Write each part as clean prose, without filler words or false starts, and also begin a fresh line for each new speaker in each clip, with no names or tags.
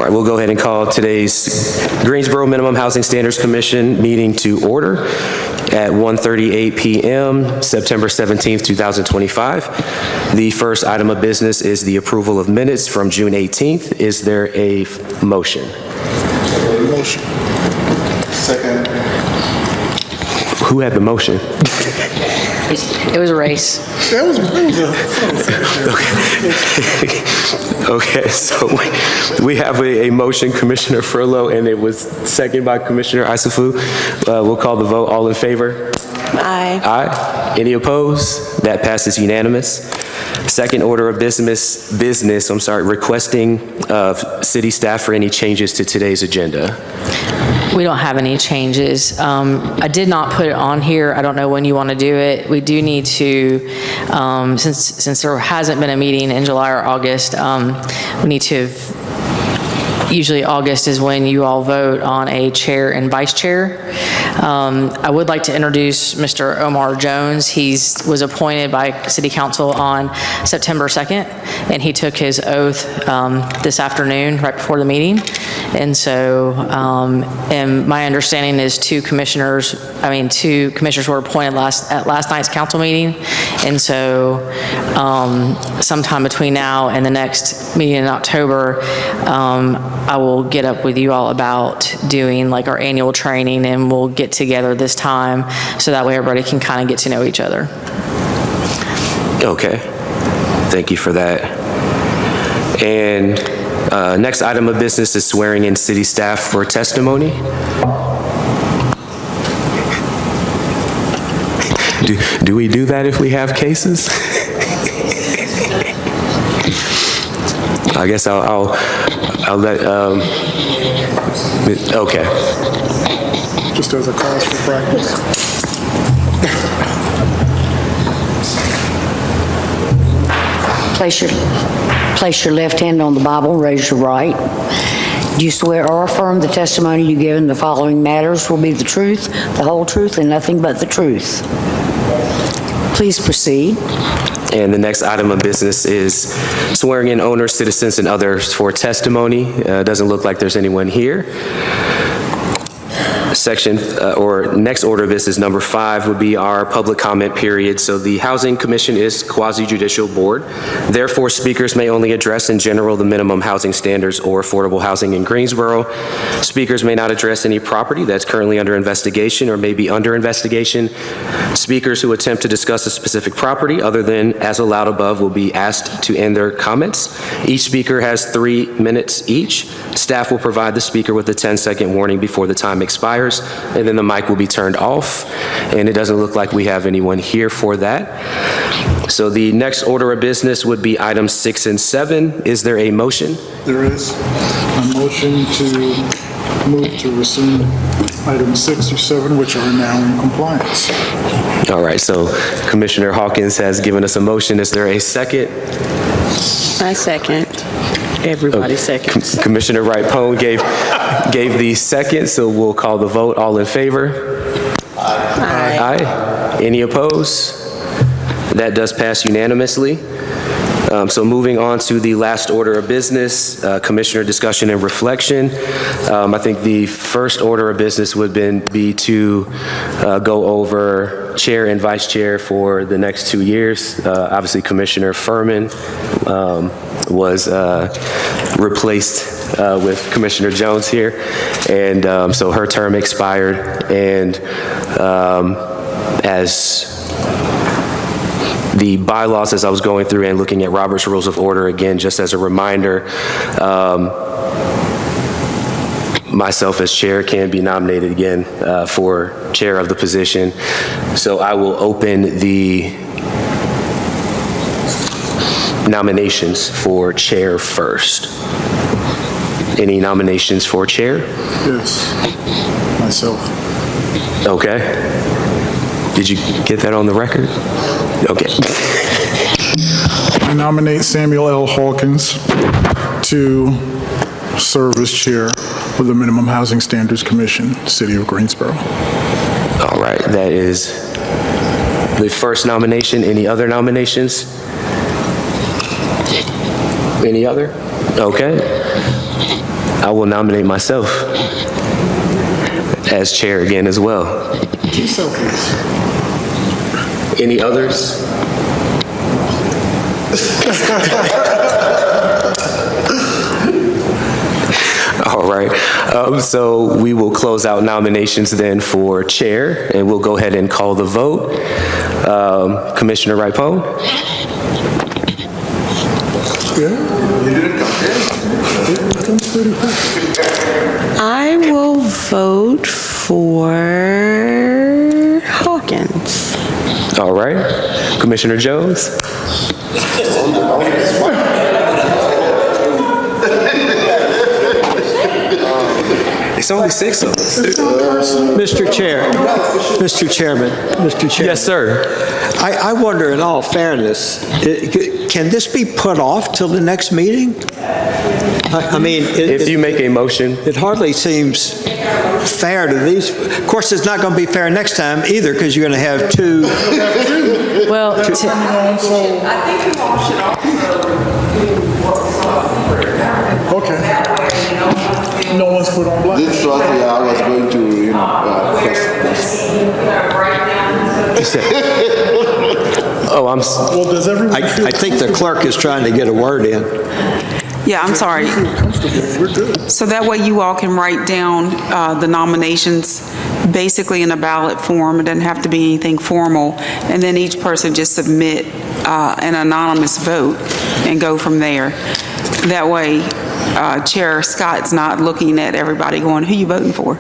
right, we'll go ahead and call today's Greensboro Minimum Housing Standards Commission meeting to order at 1:38 p.m., September 17th, 2025. The first item of business is the approval of minutes from June 18th. Is there a motion?
Motion. Second.
Who had the motion?
It was a race.
That was
Okay, so we have a motion, Commissioner Furlow, and it was seconded by Commissioner Issoufou. We'll call the vote. All in favor?
Aye.
Aye. Any opposed? That passes unanimous. Second order of business, requesting of city staff for any changes to today's agenda.
We don't have any changes. I did not put it on here. I don't know when you want to do it. We do need to, since there hasn't been a meeting in July or August, we need to, usually August is when you all vote on a chair and vice chair. I would like to introduce Mr. Omar Jones. He was appointed by City Council on September 2nd, and he took his oath this afternoon, right before the meeting. And so, and my understanding is two commissioners were appointed at last night's council meeting. And so, sometime between now and the next meeting in October, I will get up with you all about doing like our annual training, and we'll get together this time so that way everybody can kind of get to know each other.
Okay, thank you for that. And next item of business is swearing in city staff for testimony. Do we do that if we have cases? I guess I'll let, okay.
just as a cause for practice.
Place your left hand on the Bible, raise your right. Do you swear or affirm the testimony you give in the following matters will be the truth, the whole truth, and nothing but the truth? Please proceed.
And the next item of business is swearing in owners, citizens, and others for testimony. Doesn't look like there's anyone here. Next order of business, number 5, would be our public comment period. So the Housing Commission is quasi-judicial board. Therefore, speakers may only address in general the minimum housing standards or affordable housing in Greensboro. Speakers may not address any property that's currently under investigation or may be under investigation. Speakers who attempt to discuss a specific property other than as allowed above will be asked to end their comments. Each speaker has 3 minutes each. Staff will provide the speaker with a 10-second warning before the time expires, and then the mic will be turned off. And it doesn't look like we have anyone here for that. So the next order of business would be items 6 and 7. Is there a motion?
There is a motion to move to rescind items 6 through 7, which are now in compliance.
All right, so Commissioner Hawkins has given us a motion. Is there a second?
I second. Everybody seconds.
Commissioner Wright-Pone gave the second, so we'll call the vote. All in favor?
Aye.
Aye. Any opposed? That does pass unanimously. So moving on to the last order of business, Commissioner discussion and reflection. I think the first order of business would be to go over chair and vice chair for the next 2 years. Obviously, Commissioner Furman was replaced with Commissioner Jones here, and so her term expired, and as the bylaws, as I was going through and looking at Robert's Rules of Order, again, just as a reminder, myself as chair can be nominated again for chair of the position. So I will open the nominations for chair first. Any nominations for chair?
Yes, myself.
Okay. Did you get that on the record? Okay.
I nominate Samuel L. Hawkins to serve as chair of the Minimum Housing Standards Commission, City of Greensboro.
All right, that is the first nomination. Any other nominations? Any other? Okay. I will nominate myself as chair again as well. Any others? All right, so we will close out nominations then for chair, and we'll go ahead and call the vote. Commissioner Ripon?
I will vote for Hawkins.
All right, Commissioner Jones? It's only 6 of us.
Mr. Chair, Mr. Chairman, Mr. Chairman.
Yes, sir.
I wonder, in all fairness, can this be put off till the next meeting? I mean,
If you make a motion,
it hardly seems fair to these. Of course, it's not going to be fair next time either, because you're going to have two.
Well,
I think you all should
Okay. No one's put on blast.
This was, I was going to,
Well, does everyone feel
I think the clerk is trying to get a word in.
Yeah, I'm sorry.
comfortable? We're good.
So that way you all can write down the nominations basically in a ballot form. It doesn't have to be anything formal. And then each person just submit an anonymous vote and go from there. That way Chair Scott's not looking at everybody going, who you voting for?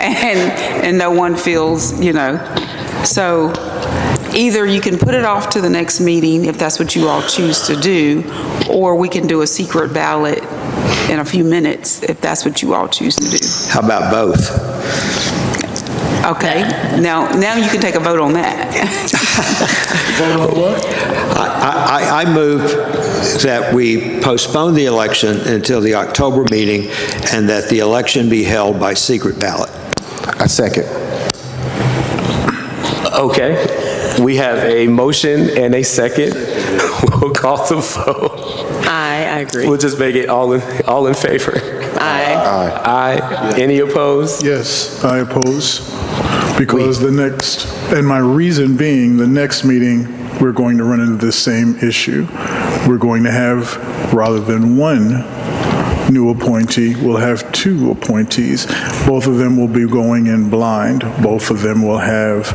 and no one feels, So either you can put it off to the next meeting if that's what you all choose to do, or we can do a secret ballot in a few minutes if that's what you all choose to do.
How about both?
Okay, now you can take a vote on that.
I move that we postpone the election until the October meeting and that the election be held by secret ballot.
I second.
okay. We have a motion and a second. We'll call the vote.
I agree.
We'll just make it all in favor.
Aye.
Aye. Any opposed?
Yes, I oppose, because and my reason being, the next meeting, we're going to run into this same issue. We're going to have, rather than one new appointee, we'll have 2 appointees. Both of them will be going in blind. Both of them will have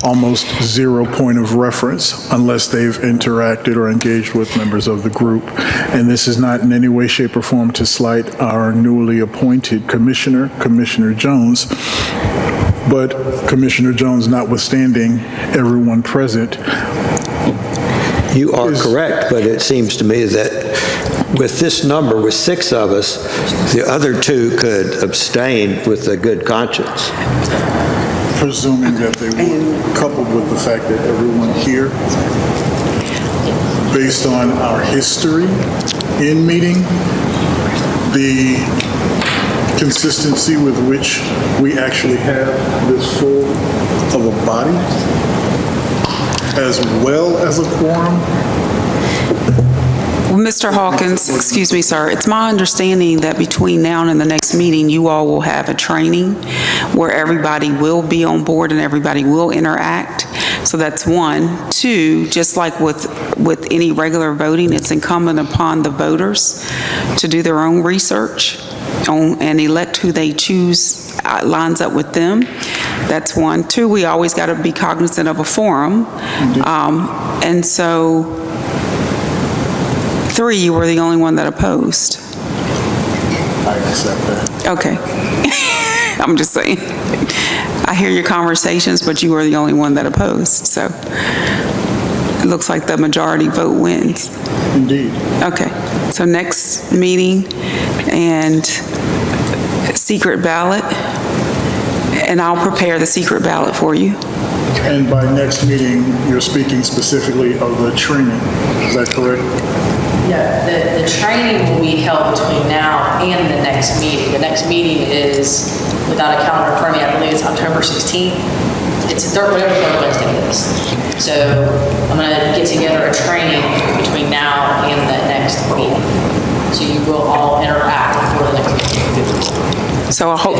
almost 0 point of reference unless they've interacted or engaged with members of the group. And this is not in any way, shape, or form to slight our newly appointed commissioner, Commissioner Jones. But Commissioner Jones notwithstanding, everyone present.
You are correct, but it seems to me that with this number, with 6 of us, the other 2 could abstain with a good conscience.
Presuming that they would, coupled with the fact that everyone here, based on our history in meeting, the consistency with which we actually have this full of a body, as well as a quorum.
Well, Mr. Hawkins, excuse me, sir, it's my understanding that between now and the next meeting, you all will have a training where everybody will be on board and everybody will interact. So that's 1. 2, just like with any regular voting, it's incumbent upon the voters to do their own research and elect who they choose lines up with them. That's 1. 2, we always got to be cognizant of a forum. And so 3, you were the only one that opposed.
I accept that.
Okay. I'm just saying. I hear your conversations, but you were the only one that opposed, so it looks like the majority vote wins.
Indeed.
Okay, so next meeting and secret ballot, and I'll prepare the secret ballot for you.
And by next meeting, you're speaking specifically of the training. Is that correct?
Yeah, the training will be held between now and the next meeting. The next meeting is, without a calendar in front of me, I believe it's October 16th. It's whatever third Wednesday is. So I'm going to get together a training between now and the next meeting. So you will all interact before the next meeting.
So I hope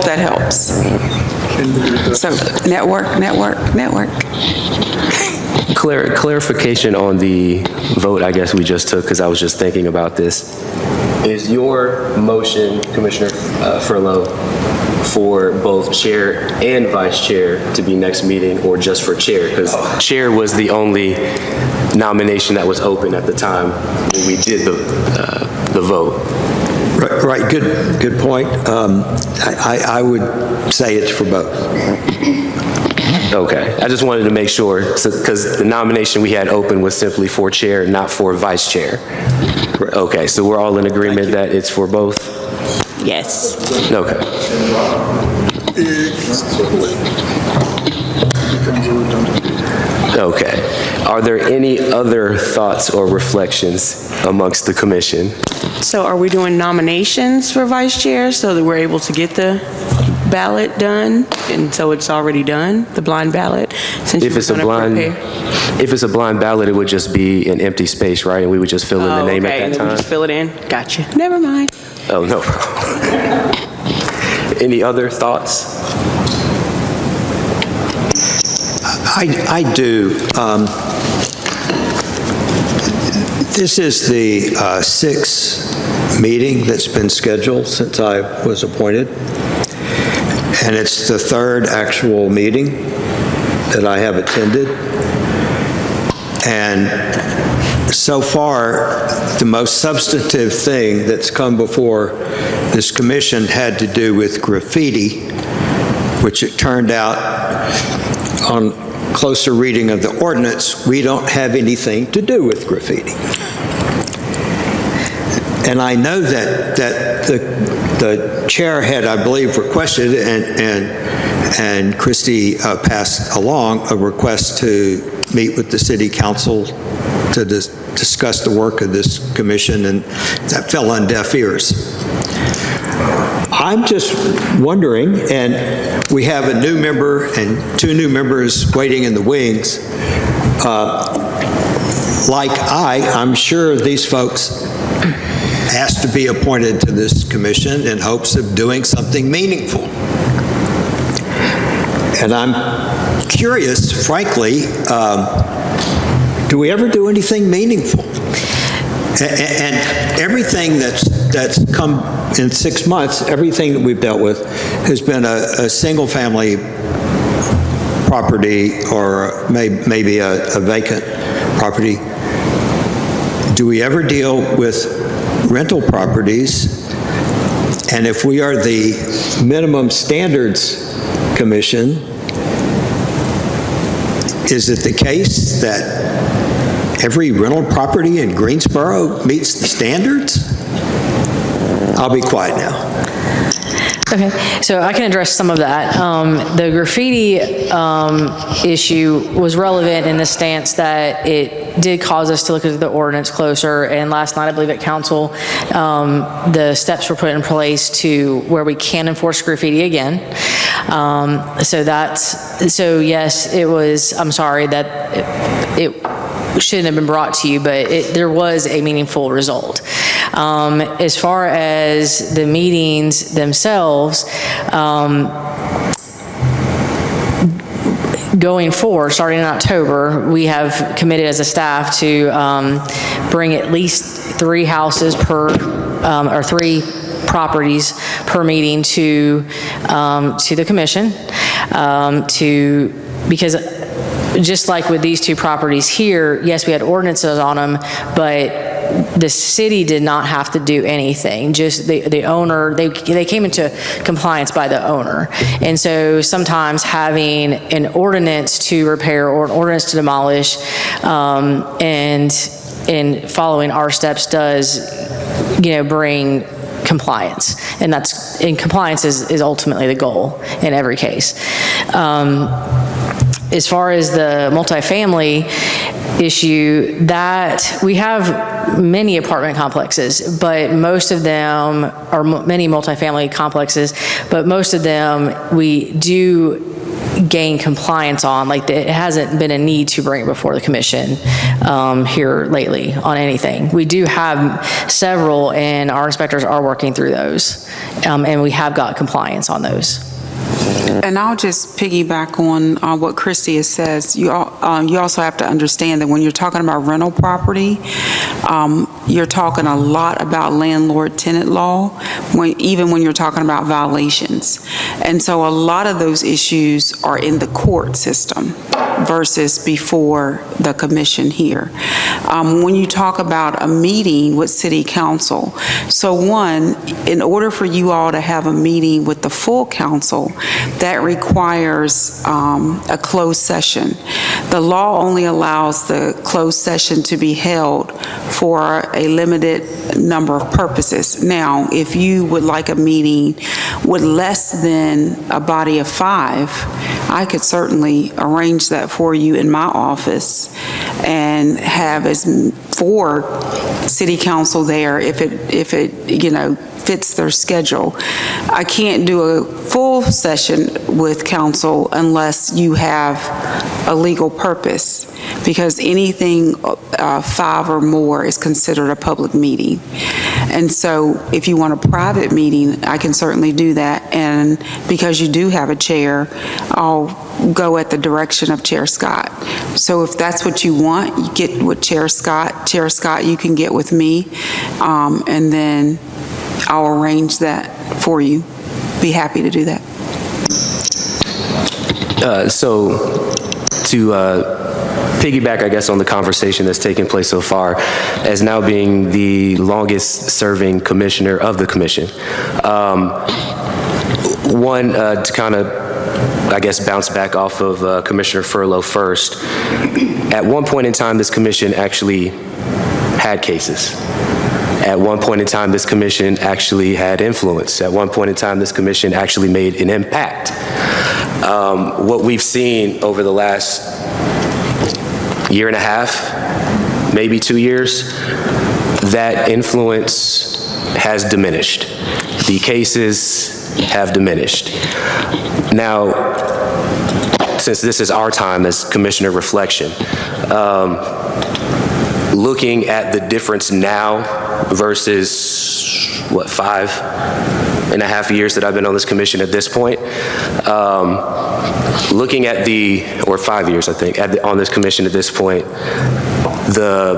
that helps. So network.
Clarification on the vote, I guess we just took, because I was just thinking about this. Is your motion, Commissioner Furlow, for both chair and vice chair to be next meeting, or just for chair? Because chair was the only nomination that was open at the time when we did the vote.
Right, good point. I would say it's for both.
Okay, I just wanted to make sure, because the nomination we had open was simply for chair, not for vice chair. Okay, so we're all in agreement that it's for both?
Yes.
Okay. Okay. Are there any other thoughts or reflections amongst the commission?
So are we doing nominations for vice chair so that we're able to get the ballot done? And so it's already done, the blind ballot? Since you
If
were
it's a
gonna
blind,
prepare?
if it's a blind ballot, it would just be an empty space, right? And we would just fill in the name
Okay,
at
and
that
then we
time?
just fill it in? Gotcha. Never mind.
Oh, no problem. Any other thoughts?
I do. This is the sixth meeting that's been scheduled since I was appointed, and it's the third actual meeting that I have attended. And so far, the most substantive thing that's come before this commission had to do with graffiti, which it turned out on closer reading of the ordinance, we don't have anything to do with graffiti. And I know that the chair had, I believe, requested, and Christie passed along a request to meet with the city council to discuss the work of this commission, and that fell on deaf ears. I'm just wondering, and we have a new member and two new members waiting in the wings. I'm sure these folks asked to be appointed to this commission in hopes of doing something meaningful. And I'm curious, frankly, do we ever do anything meaningful? And everything that's come in 6 months, everything that we've dealt with has been a single-family property or maybe a vacant property. Do we ever deal with rental properties? And if we are the minimum standards commission, is it the case that every rental property in Greensboro meets the standards? I'll be quiet now.
Okay, so I can address some of that. The graffiti issue was relevant in the stance that it did cause us to look at the ordinance closer, and last night, I believe at council, the steps were put in place to where we can enforce graffiti again. So yes, it was, I'm sorry that it shouldn't have been brought to you, but there was a meaningful result. As far as the meetings themselves, going forward, starting in October, we have committed as a staff to bring at least 3 houses per, or 3 properties per meeting to the commission, because just like with these 2 properties here, yes, we had ordinances on them, but the city did not have to do anything. Just the owner, they came into compliance by the owner. And so sometimes having an ordinance to repair or an ordinance to demolish, and following our steps does, bring compliance. And compliance is ultimately the goal in every case. As far as the multifamily issue, that we have many apartment complexes, but most of them are many multifamily complexes, but most of them we do gained compliance on. Like, it hasn't been a need to bring it before the commission here lately on anything. We do have several, and our inspectors are working through those, and we have got compliance on those.
And I'll just piggyback on what Christie says. You also have to understand that when you're talking about rental property, you're talking a lot about landlord-tenant law, even when you're talking about violations. And so a lot of those issues are in the court system versus before the commission here. When you talk about a meeting with city council, so one, in order for you all to have a meeting with the full council, that requires a closed session. The law only allows the closed session to be held for a limited number of purposes. Now, if you would like a meeting with less than a body of 5, I could certainly arrange that for you in my office and have as 4 city council there if it fits their schedule. I can't do a full session with council unless you have a legal purpose, because anything 5 or more is considered a public meeting. And so if you want a private meeting, I can certainly do that. And because you do have a chair, I'll go at the direction of Chair Scott. So if that's what you want, you get with Chair Scott. Chair Scott, you can get with me, and then I'll arrange that for you. Be happy to do that.
So to piggyback, I guess, on the conversation that's taken place so far, as now being the longest serving commissioner of the commission, one, to kind of, I guess, bounce back off of Commissioner Furlow first, at one point in time, this commission actually had cases. At one point in time, this commission actually had influence. At one point in time, this commission actually made an impact. What we've seen over the last year and a half, maybe 2 years, that influence has diminished. The cases have diminished. Now, since this is our time as commissioner reflection, looking at the difference now versus, 5.5 years that I've been on this commission at this point, looking at or 5 years, I think, on this commission at this point, the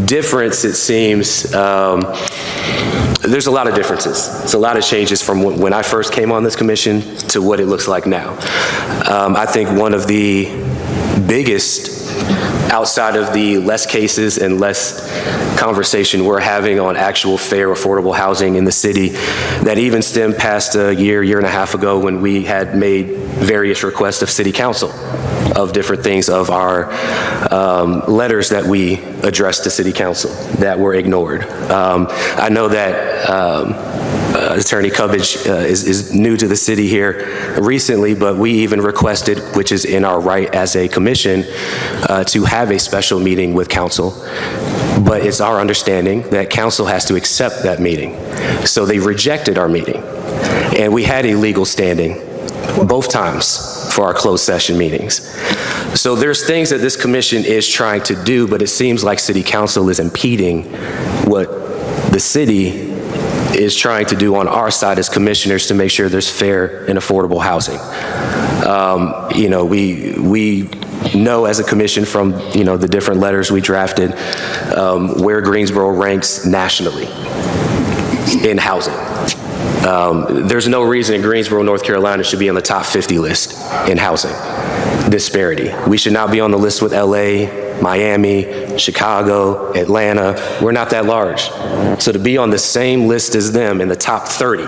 difference, it seems, there's a lot of differences. It's a lot of changes from when I first came on this commission to what it looks like now. I think one of the biggest, outside of the less cases and less conversation we're having on actual fair, affordable housing in the city, that even stemmed past a year and a half ago when we had made various requests of city council of different things, of our letters that we addressed to city council that were ignored. I know that Attorney Cubbage is new to the city here recently, but we even requested, which is in our right as a commission, to have a special meeting with council. But it's our understanding that council has to accept that meeting. So they rejected our meeting. And we had a legal standing both times for our closed session meetings. So there's things that this commission is trying to do, but it seems like city council is impeding what the city is trying to do on our side as commissioners to make sure there's fair and affordable housing. We know as a commission from, the different letters we drafted, where Greensboro ranks nationally in housing. There's no reason Greensboro, North Carolina should be on the top 50 list in housing disparity. We should not be on the list with LA, Miami, Chicago, Atlanta. We're not that large. So to be on the same list as them in the top 30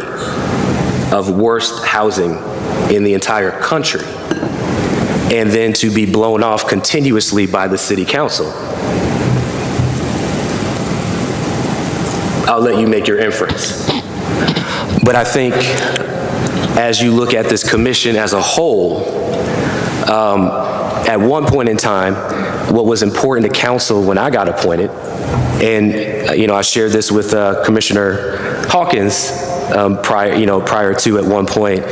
of worst housing in the entire country, and then to be blown off continuously by the city council, I'll let you make your inference. But I think as you look at this commission as a whole, at one point in time, what was important to council when I got appointed, and I shared this with Commissioner Hawkins prior to at one point,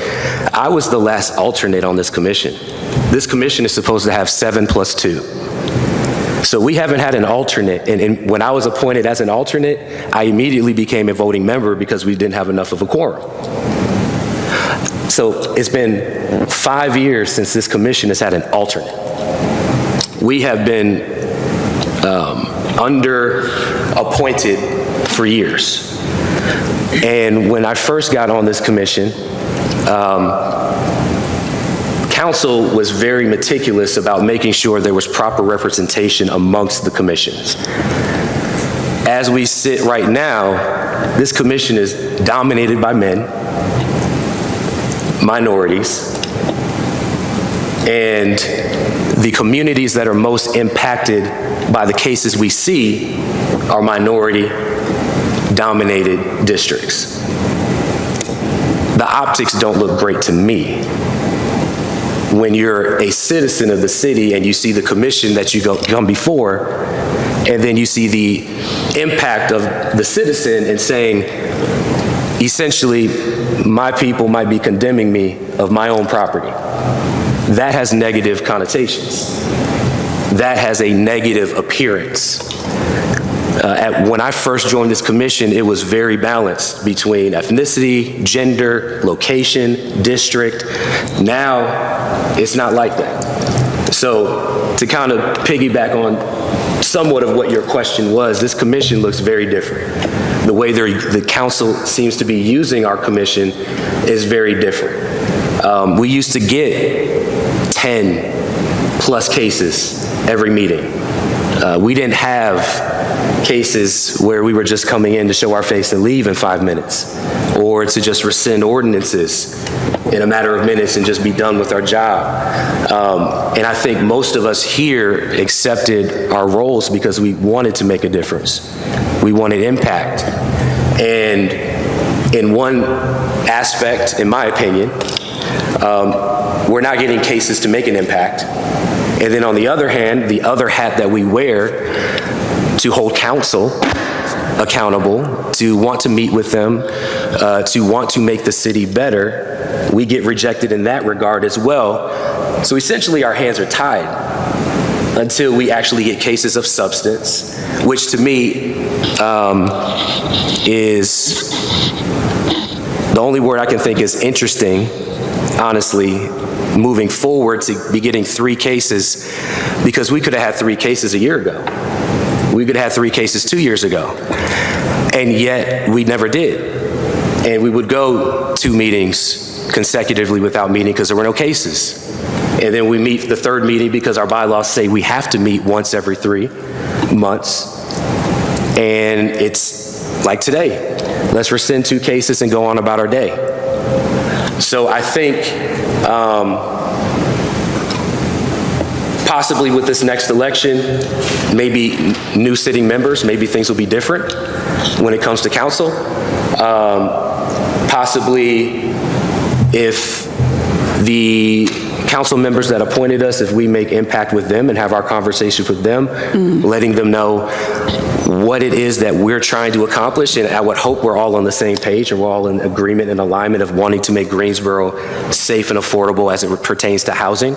I was the last alternate on this commission. This commission is supposed to have 7 + 2. So we haven't had an alternate, and when I was appointed as an alternate, I immediately became a voting member because we didn't have enough of a quorum. So it's been 5 years since this commission has had an alternate. We have been under-appointed for years. And when I first got on this commission, council was very meticulous about making sure there was proper representation amongst the commissions. As we sit right now, this commission is dominated by men, minorities, and the communities that are most impacted by the cases we see are minority-dominated districts. The optics don't look great to me. When you're a citizen of the city and you see the commission that you come before, and then you see the impact of the citizen and saying, essentially, my people might be condemning me of my own property. That has negative connotations. That has a negative appearance. When I first joined this commission, it was very balanced between ethnicity, gender, location, district. Now, it's not like that. So to kind of piggyback on somewhat of what your question was, this commission looks very different. The way the council seems to be using our commission is very different. We used to get 10+ cases every meeting. We didn't have cases where we were just coming in to show our face and leave in 5 minutes, or to just rescind ordinances in a matter of minutes and just be done with our job. And I think most of us here accepted our roles because we wanted to make a difference. We wanted impact. And in one aspect, in my opinion, we're not getting cases to make an impact. And then on the other hand, the other hat that we wear to hold council accountable, to want to meet with them, to want to make the city better, we get rejected in that regard as well. So essentially our hands are tied until we actually get cases of substance, which to me is the only word I can think is interesting, honestly, moving forward to be getting 3 cases, because we could have had 3 cases a year ago. We could have had 3 cases 2 years ago, and yet we never did. And we would go 2 meetings consecutively without meeting because there were no cases. And then we meet the 3rd meeting because our bylaws say we have to meet once every 3 months. And it's like today, let's rescind 2 cases and go on about our day. So I think possibly with this next election, maybe new sitting members, maybe things will be different when it comes to council. Possibly if the council members that appointed us, if we make impact with them and have our conversations with them, letting them know what it is that we're trying to accomplish, and I would hope we're all on the same page and we're all in agreement and alignment of wanting to make Greensboro safe and affordable as it pertains to housing.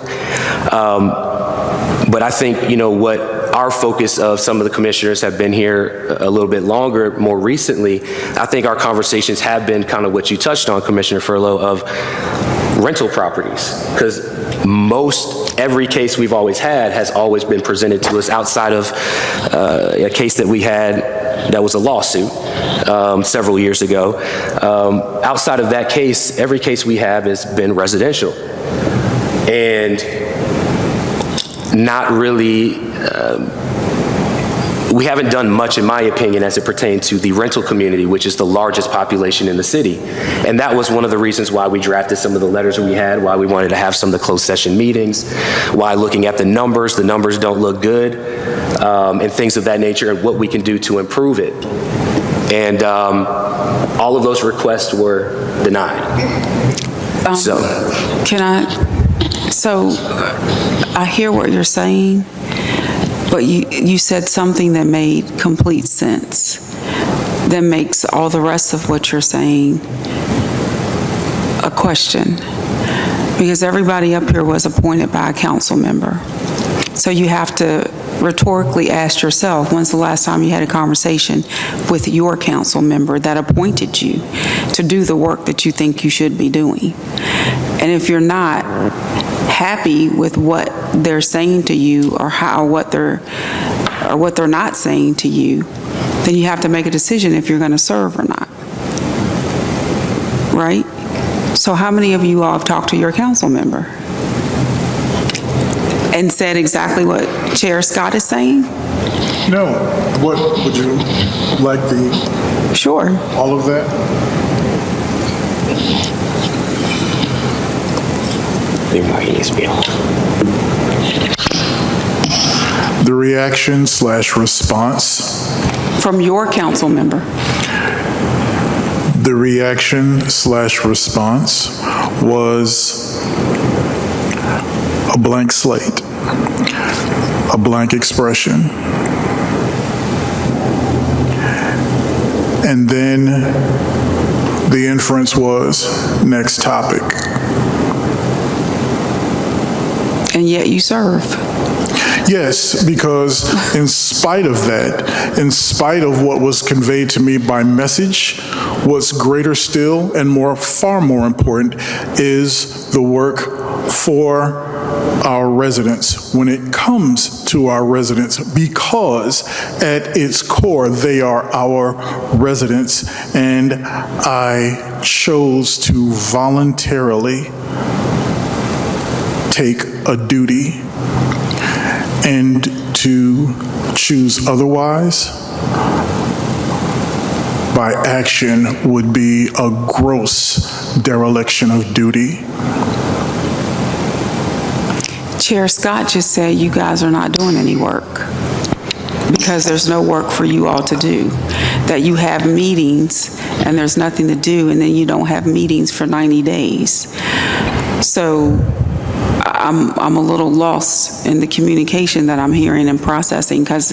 But I think, what our focus of some of the commissioners have been here a little bit longer, more recently, I think our conversations have been kind of what you touched on, Commissioner Furlow, of rental properties, because every case we've always had has always been presented to us outside of a case that we had that was a lawsuit several years ago. Outside of that case, every case we have has been residential. And not really, we haven't done much, in my opinion, as it pertains to the rental community, which is the largest population in the city. And that was one of the reasons why we drafted some of the letters we had, why we wanted to have some of the closed session meetings, why looking at the numbers don't look good, and things of that nature, and what we can do to improve it. And all of those requests were denied. So
I hear what you're saying, but you said something that made complete sense. then makes all the rest of what you're saying a question. Because everybody up here was appointed by a council member. So you have to rhetorically ask yourself, when's the last time you had a conversation with your council member that appointed you to do the work that you think you should be doing? And if you're not happy with what they're saying to you or what they're not saying to you, then you have to make a decision if you're going to serve or not. Right? So how many of you all have talked to your council member and said exactly what Chair Scott is saying?
No. What, would you like
Sure.
all of that? The reaction/response.
From your council member.
The reaction/response was a blank slate, a blank expression. And then the inference was, next topic.
And yet you serve.
Yes, because in spite of that, in spite of what was conveyed to me by message, what's greater still and far more important is the work for our residents when it comes to our residents, because at its core, they are our residents. And I chose to voluntarily take a duty, and to choose otherwise by action would be a gross dereliction of duty.
Chair Scott just said you guys are not doing any work because there's no work for you all to do. That you have meetings and there's nothing to do, and then you don't have meetings for 90 days. So I'm a little lost in the communication that I'm hearing and processing, because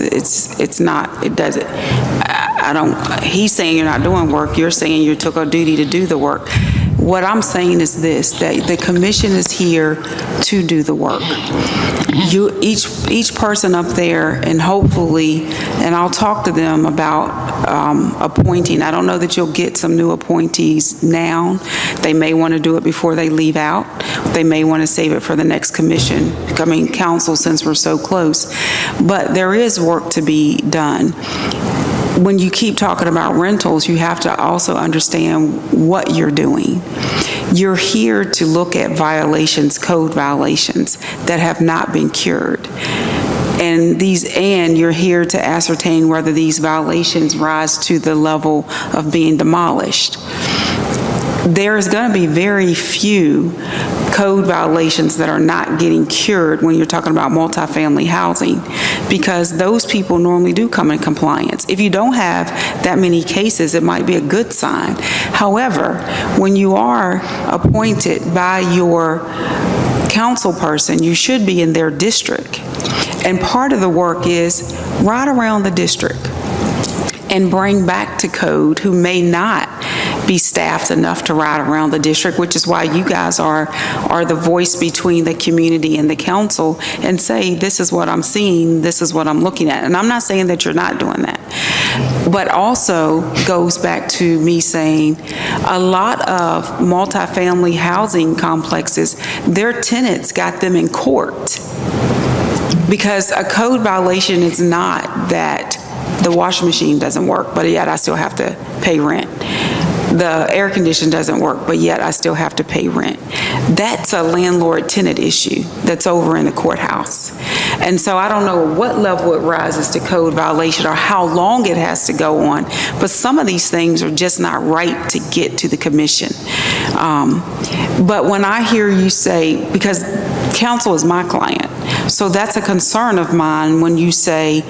he's saying you're not doing work, you're saying you took a duty to do the work. What I'm saying is this, that the commission is here to do the work. Each person up there, and hopefully, and I'll talk to them about appointing. I don't know that you'll get some new appointees now. They may want to do it before they leave out. They may want to save it for the next council, since we're so close. But there is work to be done. When you keep talking about rentals, you have to also understand what you're doing. You're here to look at violations, code violations that have not been cured. And you're here to ascertain whether these violations rise to the level of being demolished. There is going to be very few code violations that are not getting cured when you're talking about multifamily housing, because those people normally do come in compliance. If you don't have that many cases, it might be a good sign. However, when you are appointed by your council person, you should be in their district. And part of the work is ride around the district and bring back to code who may not be staffed enough to ride around the district, which is why you guys are the voice between the community and the council, and say, this is what I'm seeing, this is what I'm looking at. And I'm not saying that you're not doing that, but also goes back to me saying a lot of multifamily housing complexes, their tenants got them in court, because a code violation is not that the washing machine doesn't work, but yet I still have to pay rent. The air conditioner doesn't work, but yet I still have to pay rent. That's a landlord-tenant issue that's over in the courthouse. And so I don't know what level it rises to code violation or how long it has to go on, but some of these things are just not right to get to the commission. But when I hear you say, because council is my client, so that's a concern of mine when you say,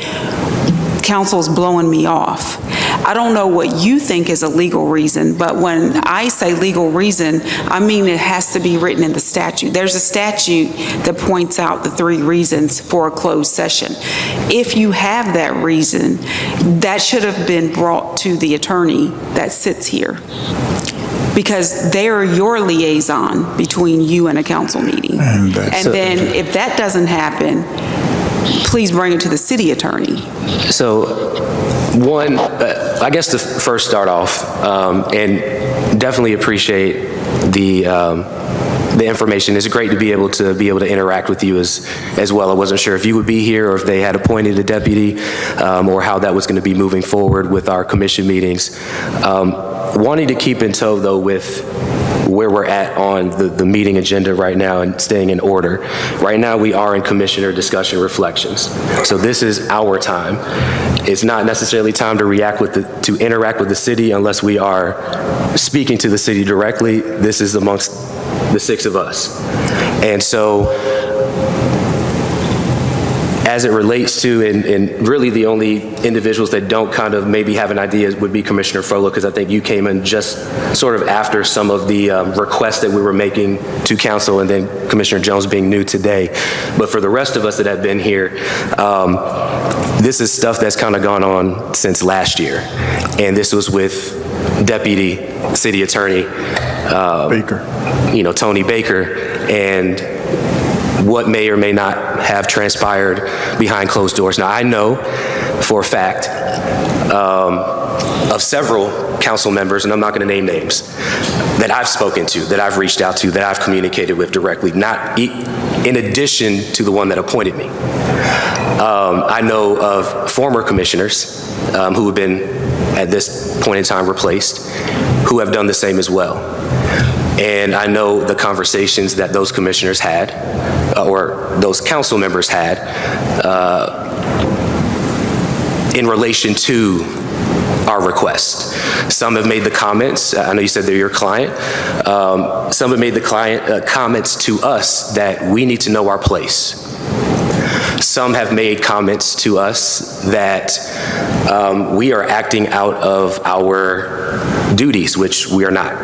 council's blowing me off. I don't know what you think is a legal reason, but when I say legal reason, I mean it has to be written in the statute. There's a statute that points out the 3 reasons for a closed session. If you have that reason, that should have been brought to the attorney that sits here, because they're your liaison between you and a council meeting.
And that's
And then if that doesn't happen, please bring it to the city attorney.
So, one, I guess to first start off, and definitely appreciate the information. It's great to be able to interact with you as well. I wasn't sure if you would be here or if they had appointed a deputy, or how that was going to be moving forward with our commission meetings. Wanting to keep in tow, though, with where we're at on the meeting agenda right now and staying in order. Right now, we are in commissioner discussion reflections. So this is our time. It's not necessarily time to to interact with the city unless we are speaking to the city directly. This is amongst the 6 of us. And so, as it relates to, and really the only individuals that don't kind of maybe have an idea would be Commissioner Froehlich, because I think you came in just sort of after some of the requests that we were making to council, and then Commissioner Jones being new today. But for the rest of us that have been here, this is stuff that's kind of gone on since last year. And this was with Deputy City Attorney
Baker.
Tony Baker, and what may or may not have transpired behind closed doors. Now, I know for a fact of several council members, and I'm not going to name names, that I've spoken to, that I've reached out to, that I've communicated with directly, not in addition to the one that appointed me. I know of former commissioners who have been, at this point in time, replaced, who have done the same as well. And I know the conversations that those commissioners had, or those council members had, in relation to our request. Some have made the comments, I know you said they're your client, some have made the comments to us that we need to know our place. Some have made comments to us that we are acting out of our duties, which we are not.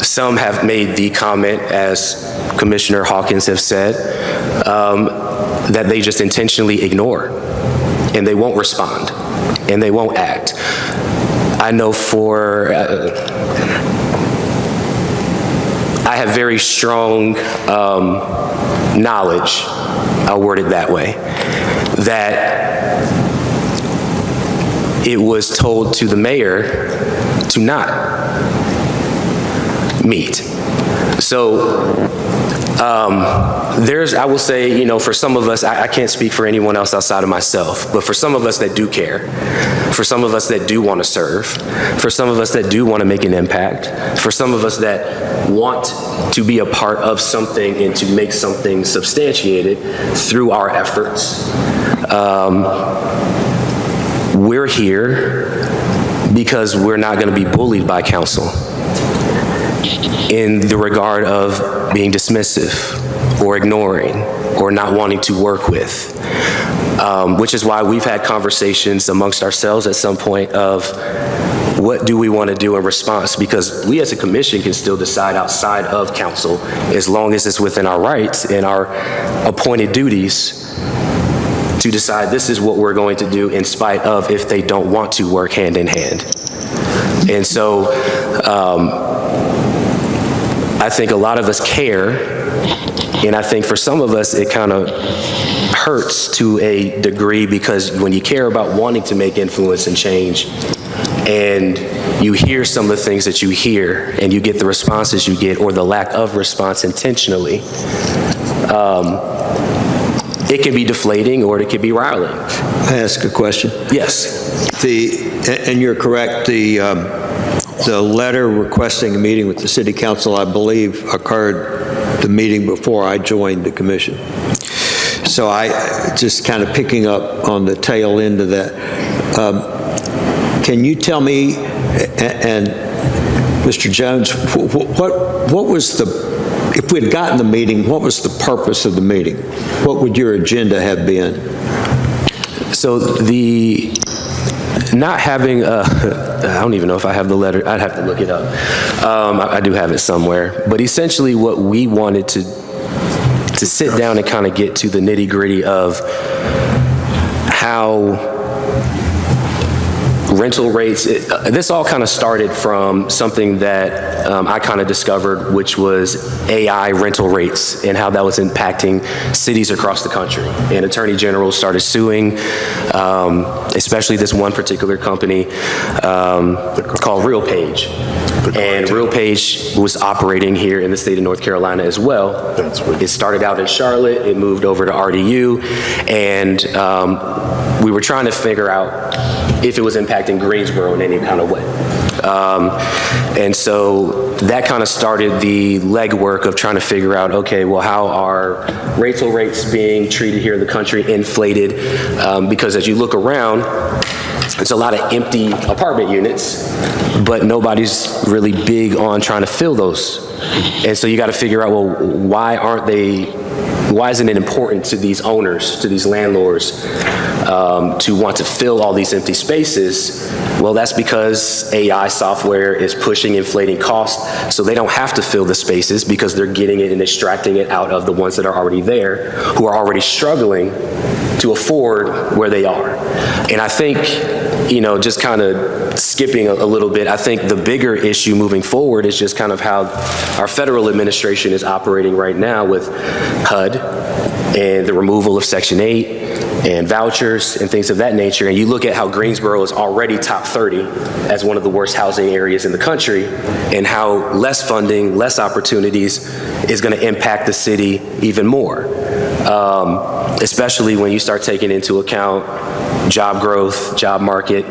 Some have made the comment, as Commissioner Hawkins have said, that they just intentionally ignore, and they won't respond, and they won't act. I know I have very strong knowledge, I'll word it that way, that it was told to the mayor to not meet. So I will say, for some of us, I can't speak for anyone else outside of myself, but for some of us that do care, for some of us that do want to serve, for some of us that do want to make an impact, for some of us that want to be a part of something and to make something substantiated through our efforts, we're here because we're not going to be bullied by council in the regard of being dismissive or ignoring or not wanting to work with, which is why we've had conversations amongst ourselves at some point of what do we want to do in response, because we as a commission can still decide outside of council as long as it's within our rights and our appointed duties to decide this is what we're going to do in spite of if they don't want to work hand in hand. And so I think a lot of us care, and I think for some of us it kind of hurts to a degree, because when you care about wanting to make influence and change, and you hear some of the things that you hear, and you get the responses you get, or the lack of response intentionally, it can be deflating or it can be riling.
I ask a question?
Yes.
And you're correct, the letter requesting a meeting with the city council, I believe, occurred the meeting before I joined the commission. So I, just kind of picking up on the tail end of that, can you tell me, and Mr. Jones, what was if we had gotten the meeting, what was the purpose of the meeting? What would your agenda have been?
So the not having, I don't even know if I have the letter, I'd have to look it up. I do have it somewhere. But essentially what we wanted to sit down and kind of get to the nitty-gritty of how rental rates, this all kind of started from something that I kind of discovered, which was AI rental rates and how that was impacting cities across the country. And attorney generals started suing, especially this one particular company called RealPage. And RealPage was operating here in the state of North Carolina as well. It started out in Charlotte, it moved over to RDU, and we were trying to figure out if it was impacting Greensboro in any kind of way. And so that kind of started the legwork of trying to figure out, okay, well, how are rental rates being treated here in the country, inflated? Because as you look around, there's a lot of empty apartment units, but nobody's really big on trying to fill those. And so you got to figure out, well, why isn't it important to these owners, to these landlords, to want to fill all these empty spaces? Well, that's because AI software is pushing inflating costs, so they don't have to fill the spaces because they're getting it and extracting it out of the ones that are already there, who are already struggling to afford where they are. And I think, just kind of skipping a little bit, I think the bigger issue moving forward is just kind of how our federal administration is operating right now with HUD and the removal of Section 8 and vouchers and things of that nature. And you look at how Greensboro is already top 30 as one of the worst housing areas in the country, and how less funding, less opportunities is going to impact the city even more. Especially when you start taking into account job growth, job market,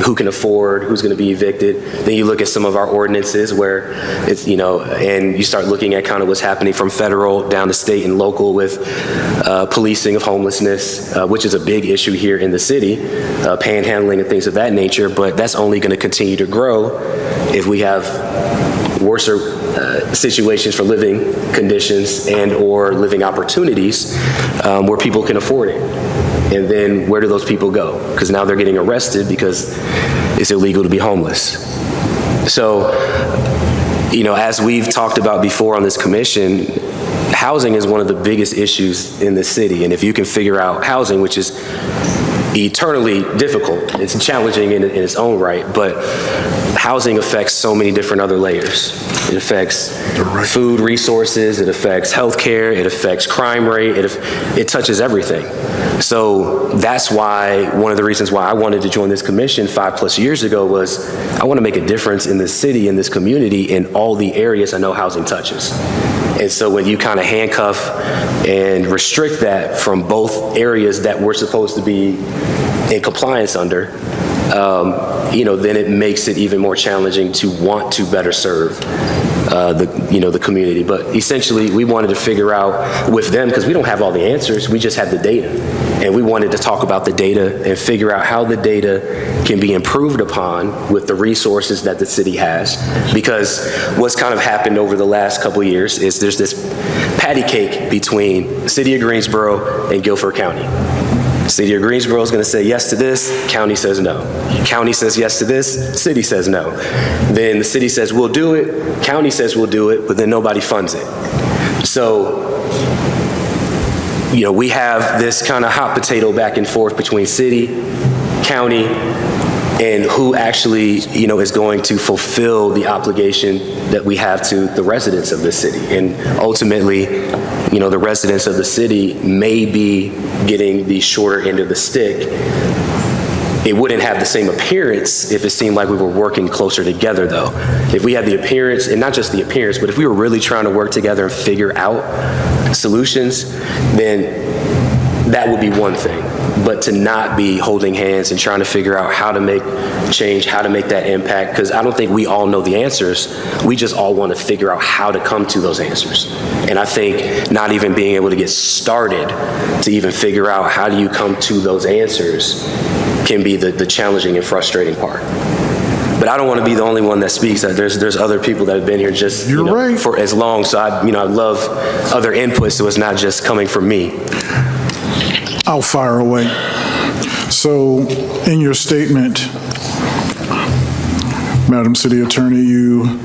who can afford, who's going to be evicted. Then you look at some of our ordinances where it's, and you start looking at kind of what's happening from federal down to state and local with policing of homelessness, which is a big issue here in the city, panhandling and things of that nature, but that's only going to continue to grow if we have worse situations for living conditions and or living opportunities where people can afford it. And then where do those people go? Because now they're getting arrested because it's illegal to be homeless. So, as we've talked about before on this commission, housing is one of the biggest issues in the city. And if you can figure out housing, which is eternally difficult, it's challenging in its own right, but housing affects so many different other layers. It affects food resources, it affects healthcare, it affects crime rate, it touches everything. So that's why, one of the reasons why I wanted to join this commission 5+ years ago was I want to make a difference in this city, in this community, in all the areas I know housing touches. And so when you kind of handcuff and restrict that from both areas that we're supposed to be in compliance under, then it makes it even more challenging to want to better serve the community. But essentially, we wanted to figure out with them, because we don't have all the answers, we just have the data. And we wanted to talk about the data and figure out how the data can be improved upon with the resources that the city has. Because what's kind of happened over the last couple of years is there's this patty cake between the city of Greensboro and Guilford County. City of Greensboro is going to say yes to this, county says no. County says yes to this, city says no. Then the city says we'll do it, county says we'll do it, but then nobody funds it. So, we have this kind of hot potato back and forth between city, county, and who actually, is going to fulfill the obligation that we have to the residents of the city. And ultimately, the residents of the city may be getting the shorter end of the stick. It wouldn't have the same appearance if it seemed like we were working closer together, though. If we had the appearance, and not just the appearance, but if we were really trying to work together and figure out solutions, then that would be one thing. But to not be holding hands and trying to figure out how to make change, how to make that impact, because I don't think we all know the answers. We just all want to figure out how to come to those answers. And I think not even being able to get started to even figure out how do you come to those answers can be the challenging and frustrating part. But I don't want to be the only one that speaks. There's other people that have been here just for as long. So I love other inputs, so it's not just coming from me.
I'll fire away. So in your statement, Madam City Attorney, you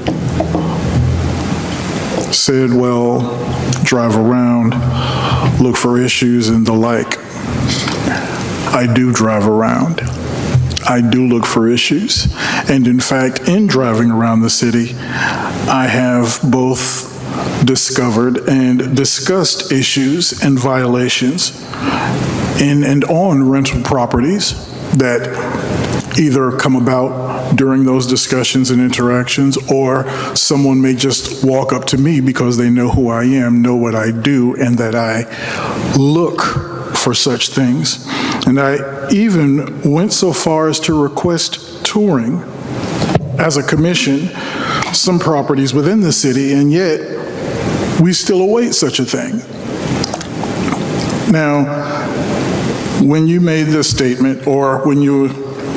said, well, drive around, look for issues and the like. I do drive around. I do look for issues. And in fact, in driving around the city, I have both discovered and discussed issues and violations in and on rental properties that either come about during those discussions and interactions, or someone may just walk up to me because they know who I am, know what I do, and that I look for such things. And I even went so far as to request touring as a commission some properties within the city, and yet we still await such a thing. Now, when you made this statement, or when you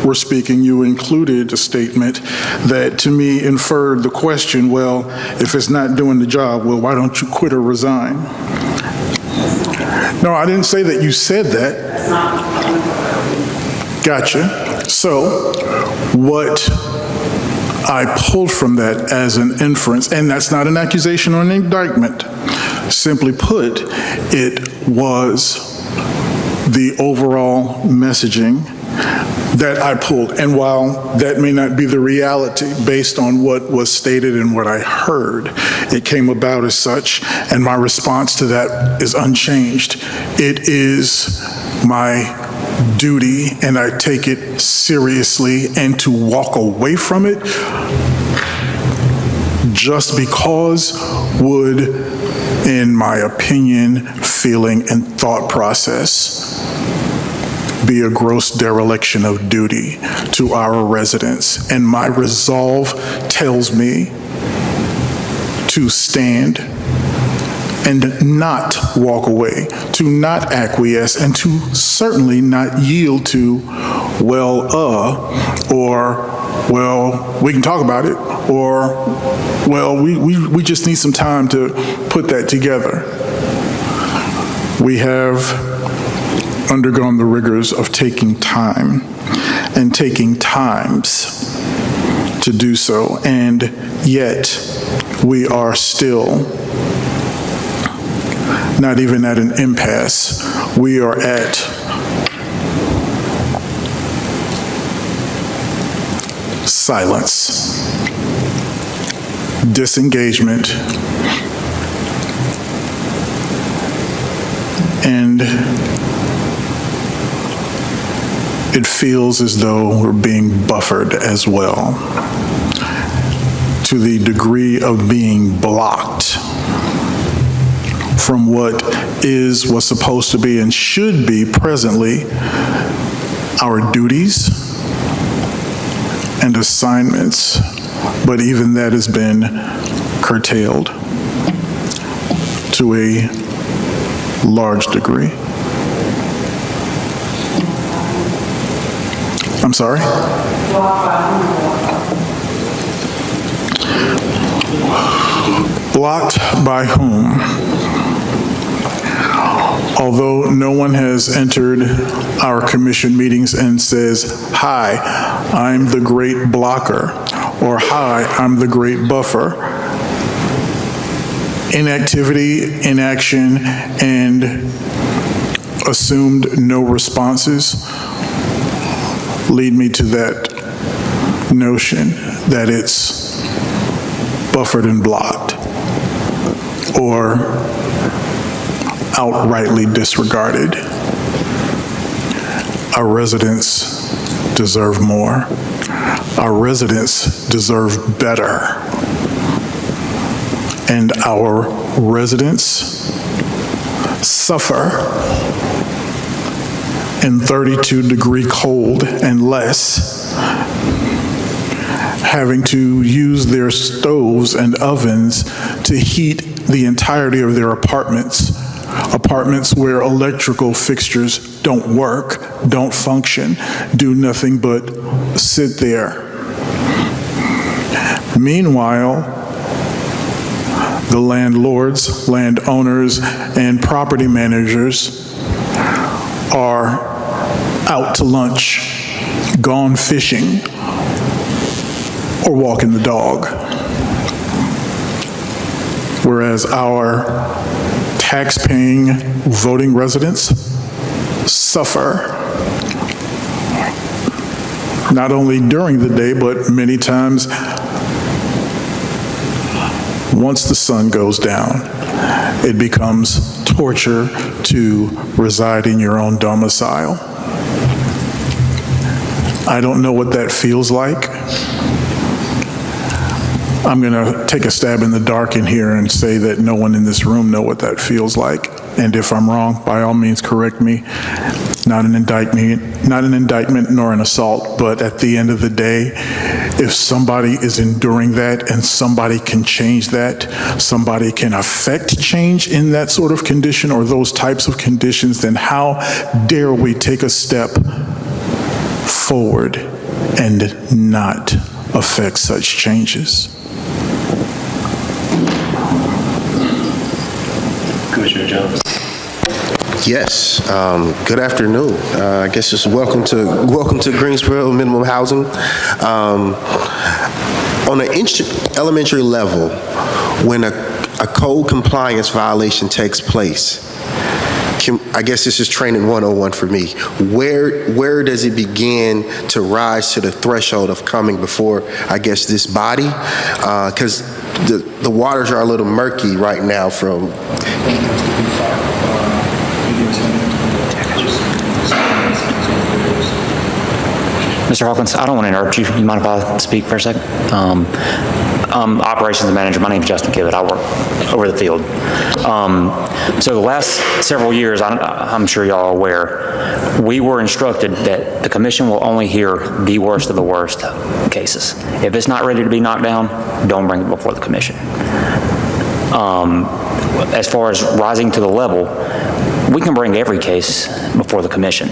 were speaking, you included a statement that to me inferred the question, well, if it's not doing the job, well, why don't you quit or resign? No, I didn't say that you said that. Gotcha. So what I pulled from that as an inference, and that's not an accusation or an indictment, simply put, it was the overall messaging that I pulled. And while that may not be the reality based on what was stated and what I heard, it came about as such, and my response to that is unchanged. It is my duty, and I take it seriously, and to walk away from it just because would, in my opinion, feeling, and thought process, be a gross dereliction of duty to our residents. And my resolve tells me to stand and not walk away, to not acquiesce, and to certainly not yield to, or, well, we can talk about it, or, well, we just need some time to put that together. We have undergone the rigors of taking time and taking times to do so, and yet we are still not even at an impasse. We are at silence, disengagement, and it feels as though we're being buffered as well, to the degree of being blocked from what was supposed to be and should be presently our duties and assignments, but even that has been curtailed to a large degree. I'm sorry? Blocked by whom? Although no one has entered our commission meetings and says, hi, I'm the great blocker, or hi, I'm the great buffer. Inactivity, inaction, and assumed no responses lead me to that notion that it's buffered and blocked, or outrightly disregarded. Our residents deserve more. Our residents deserve better. And our residents suffer in 32-degree cold and less, having to use their stoves and ovens to heat the entirety of their apartments where electrical fixtures don't work, don't function, do nothing but sit there. Meanwhile, the landlords, landowners, and property managers are out to lunch, gone fishing, or walking the dog. Whereas our tax-paying voting residents suffer, not only during the day, but many times once the sun goes down. It becomes torture to reside in your own domicile. I don't know what that feels like. I'm going to take a stab in the dark in here and say that no one in this room know what that feels like. And if I'm wrong, by all means, correct me. Not an indictment nor an assault, but at the end of the day, if somebody is enduring that and somebody can change that, somebody can affect change in that sort of condition or those types of conditions, then how dare we take a step forward and not affect such changes?
Commissioner Jones.
Yes, good afternoon. I guess just welcome to Greensboro minimum housing. On an elementary level, when a code compliance violation takes place, I guess this is training 101 for me. Where does it begin to rise to the threshold of coming before, I guess, this body? Because the waters are a little murky right now from.
Mr. Hawkins, I don't want to interrupt you. You mind if I speak for a second? Operations manager. My name is Justin Kivett. I work over the field. So the last several years, I'm sure y'all are aware, we were instructed that the commission will only hear the worst of the worst cases. If it's not ready to be knocked down, don't bring it before the commission. As far as rising to the level, we can bring every case before the commission.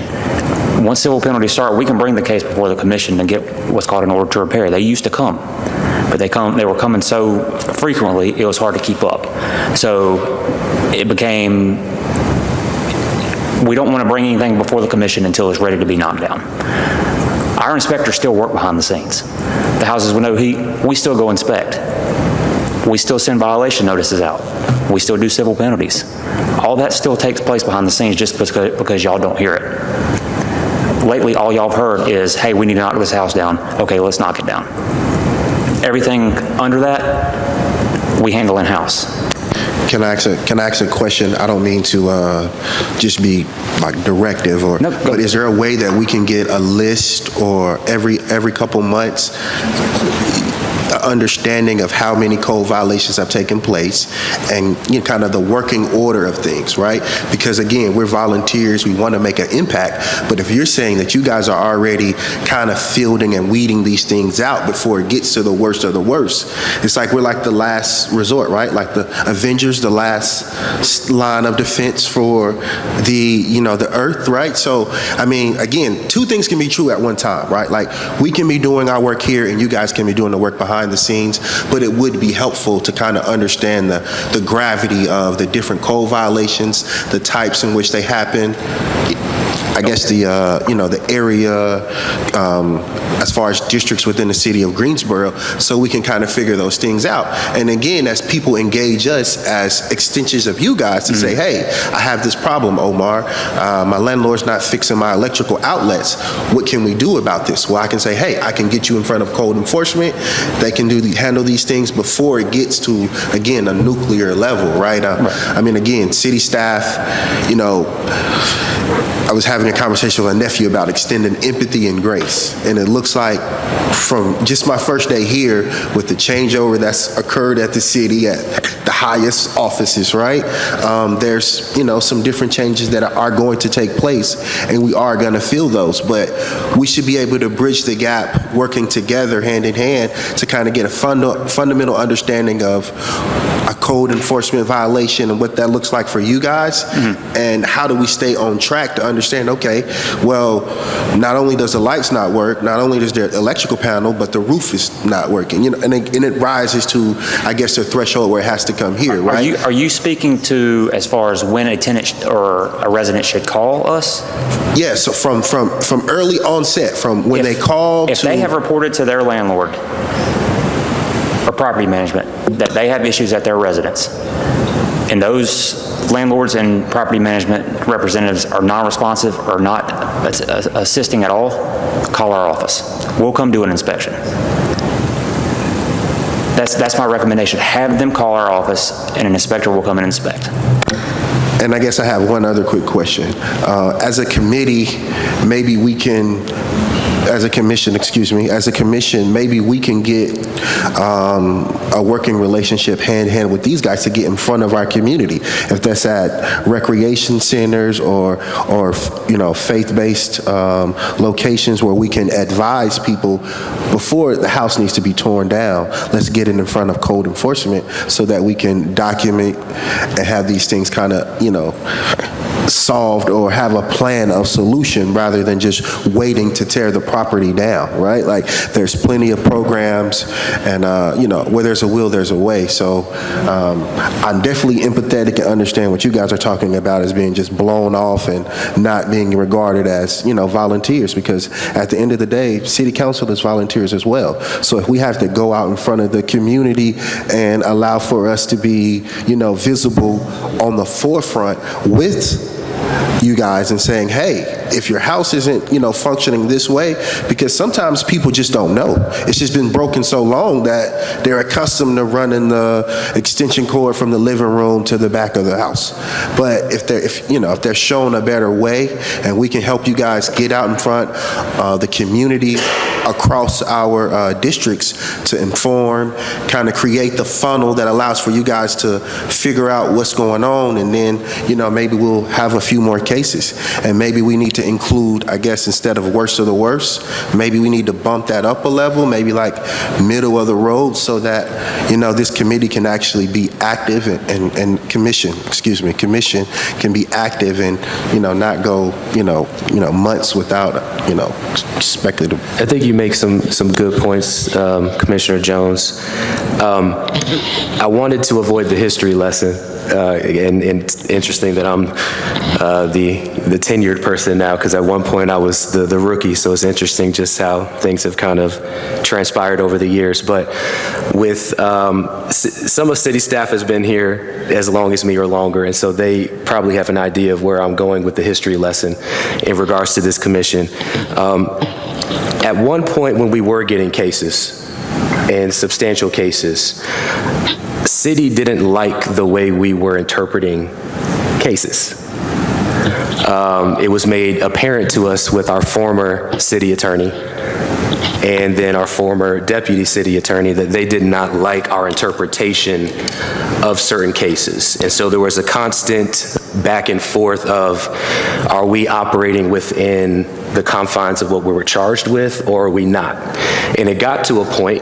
Once civil penalties start, we can bring the case before the commission and get what's called an order to repair. They used to come, but they were coming so frequently, it was hard to keep up. So it became, we don't want to bring anything before the commission until it's ready to be knocked down. Our inspectors still work behind the scenes. The houses with no heat, we still go inspect. We still send violation notices out. We still do civil penalties. All that still takes place behind the scenes just because y'all don't hear it. Lately, all y'all have heard is, hey, we need to knock this house down. Okay, let's knock it down. Everything under that, we handle in-house.
Can I ask a question? I don't mean to just be like directive, but is there a way that we can get a list or every couple months understanding of how many code violations have taken place and kind of the working order of things, right? Because again, we're volunteers, we want to make an impact, but if you're saying that you guys are already kind of fielding and weeding these things out before it gets to the worst of the worst, it's like we're like the last resort, right? Like the Avengers, the last line of defense for the earth, right? So, I mean, again, two things can be true at one time, right? Like we can be doing our work here and you guys can be doing the work behind the scenes, but it would be helpful to kind of understand the gravity of the different code violations, the types in which they happen. I guess the area as far as districts within the city of Greensboro, so we can kind of figure those things out. And again, as people engage us as extensions of you guys to say, hey, I have this problem, Omar. My landlord's not fixing my electrical outlets. What can we do about this? Well, I can say, hey, I can get you in front of code enforcement. They can handle these things before it gets to, again, a nuclear level, right? I mean, again, city staff, I was having a conversation with my nephew about extending empathy and grace. And it looks like from just my first day here with the changeover that's occurred at the city at the highest offices, right? There's, some different changes that are going to take place and we are going to feel those, but we should be able to bridge the gap working together hand in hand to kind of get a fundamental understanding of a code enforcement violation and what that looks like for you guys? And how do we stay on track to understand, okay, well, not only does the lights not work, not only does their electrical panel, but the roof is not working, and it rises to, I guess, a threshold where it has to come here, right?
Are you speaking to as far as when a tenant or a resident should call us?
Yeah, so from early onset, from when they call
If
to...
they have reported to their landlord or property management that they have issues at their residence, and those landlords and property management representatives are non-responsive or not assisting at all, call our office. We'll come do an inspection. That's my recommendation. Have them call our office, and an inspector will come and inspect.
And I guess I have one other quick question. As a committee, maybe we can, as a commission, maybe we can get a working relationship hand-in-hand with these guys to get in front of our community. If that's at recreation centers or faith-based locations where we can advise people before the house needs to be torn down, let's get it in front of code enforcement so that we can document and have these things kind of, solved or have a plan of solution rather than just waiting to tear the property down, right? Like, there's plenty of programs and, where there's a will, there's a way. So I'm definitely empathetic and understand what you guys are talking about as being just blown off and not being regarded as, volunteers, because at the end of the day, city council is volunteers as well. So if we have to go out in front of the community and allow for us to be, visible on the forefront with you guys and saying, hey, if your house isn't, functioning this way, because sometimes people just don't know. It's just been broken so long that they're accustomed to running the extension cord from the living room to the back of the house. But if they're shown a better way and we can help you guys get out in front of the community across our districts to inform, kind of create the funnel that allows for you guys to figure out what's going on, and then, maybe we'll have a few more cases. And maybe we need to include, I guess, instead of worst of the worst, maybe we need to bump that up a level, maybe like middle of the road, so that, this committee can actually be active and commission can be active and, not go, months without, speculative.
I think you make some good points, Commissioner Jones. I wanted to avoid the history lesson, and interesting that I'm the tenured person now, because at one point I was the rookie, so it's interesting just how things have kind of transpired over the years. But with some of city staff has been here as long as me or longer, and so they probably have an idea of where I'm going with the history lesson in regards to this commission. At one point when we were getting cases, and substantial cases, city didn't like the way we were interpreting cases. It was made apparent to us with our former city attorney and then our former deputy city attorney that they did not like our interpretation of certain cases. And so there was a constant back and forth of, are we operating within the confines of what we were charged with, or are we not? And it got to a point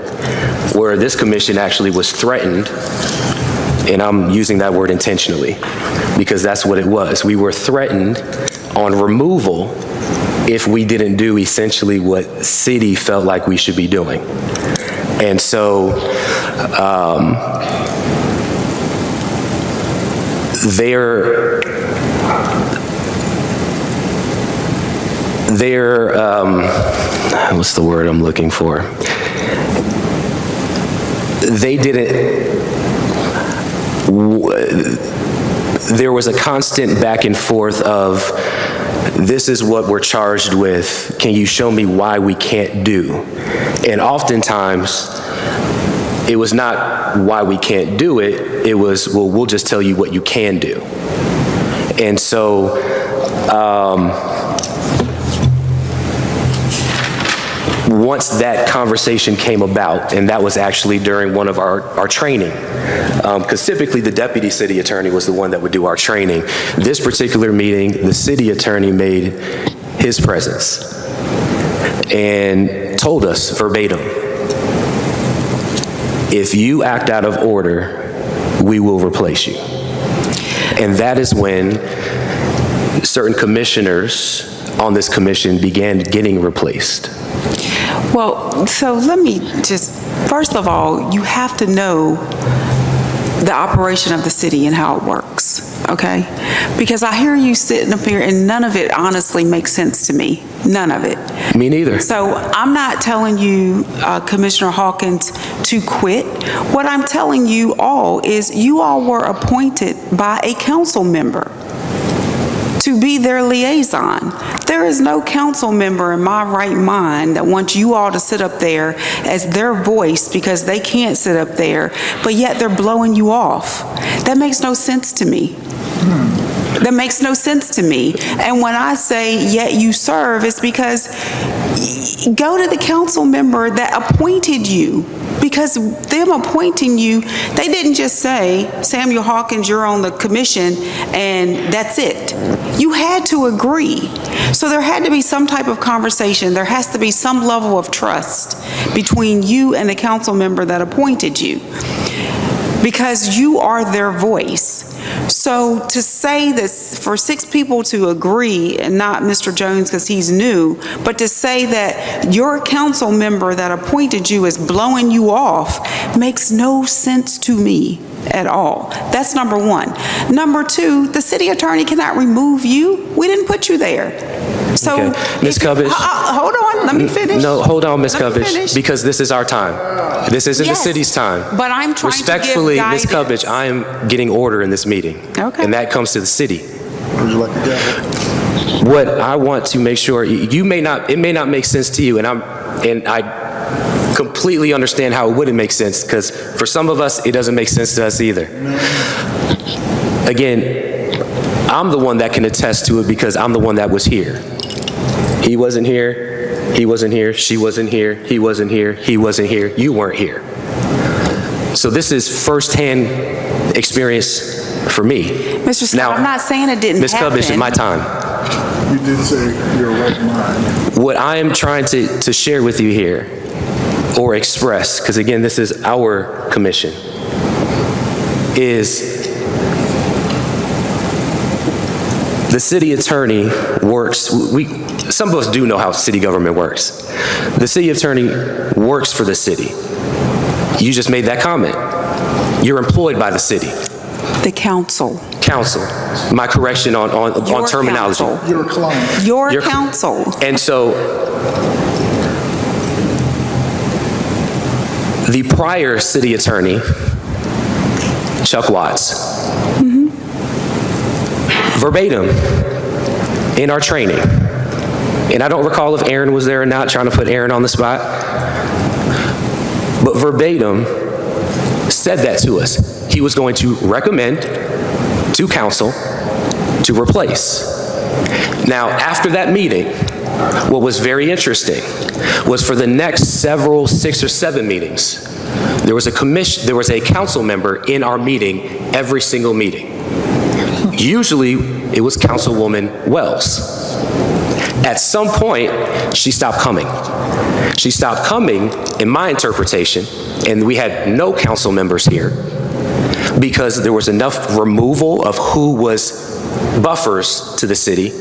where this commission actually was threatened, and I'm using that word intentionally, because that's what it was. We were threatened on removal if we didn't do essentially what city felt like we should be doing. And so what's the word I'm looking for? There was a constant back and forth of, this is what we're charged with, can you show me why we can't do? And oftentimes, it was not why we can't do it, it was, well, we'll just tell you what you can do. And so, once that conversation came about, and that was actually during one of our training, because typically the deputy city attorney was the one that would do our training. This particular meeting, the city attorney made his presence and told us verbatim, if you act out of order, we will replace you. And that is when certain commissioners on this commission began getting replaced.
Well, so let me just, first of all, you have to know the operation of the city and how it works, okay? Because I hear you sitting up here and none of it honestly makes sense to me. None of it.
Me neither.
So I'm not telling you, Commissioner Hawkins, to quit. What I'm telling you all is you all were appointed by a council member to be their liaison. There is no council member in my right mind that wants you all to sit up there as their voice because they can't sit up there, but yet they're blowing you off. That makes no sense to me. That makes no sense to me. And when I say, yet you serve, it's because go to the council member that appointed you. Because them appointing you, they didn't just say, Samuel Hawkins, you're on the commission, and that's it. You had to agree. So there had to be some type of conversation. There has to be some level of trust between you and the council member that appointed you, because you are their voice. So to say this, for 6 people to agree, and not Mr. Jones because he's new, but to say that your council member that appointed you is blowing you off makes no sense to me at all. That's number one. Number two, the city attorney cannot remove you. We didn't put you there. So,
Okay. Ms. Cubbage.
Hold on, let me finish.
No, hold on, Ms.
Let me
Cubbage,
finish.
because this is our time. This isn't the
Yes,
city's time.
but I'm trying to give
Respectfully, Ms.
guidance.
Cubbage, I am getting order in this meeting.
Okay.
And that comes to the city.
Would you like to go?
What I want to make sure, it may not make sense to you, and I completely understand how it wouldn't make sense, because for some of us, it doesn't make sense to us either. Again, I'm the one that can attest to it because I'm the one that was here. He wasn't here, he wasn't here, she wasn't here, he wasn't here, he wasn't here, you weren't here. So this is firsthand experience for me.
Mr. Scott,
Now,
I'm not saying it didn't
Ms.
happen.
Cubbage, it's my time.
You did say your right mind.
What I am trying to share with you here, or express, because again, this is our commission, is the city attorney works, some of us do know how city government works. The city attorney works for the city. You just made that comment. You're employed by the city.
The council.
Council. My correction on
Your
terminology.
council.
You're a client.
Your council.
And so, the prior city attorney, Chuck Watts, verbatim in our training, and I don't recall if Aaron was there or not, trying to put Aaron on the spot, but verbatim said that to us. He was going to recommend to council to replace. Now, after that meeting, what was very interesting was for the next several 6 or 7 meetings, there was a council member in our meeting every single meeting. Usually, it was Councilwoman Wells. At some point, she stopped coming. She stopped coming, in my interpretation, and we had no council members here, because there was enough removal of who was buffers to the city,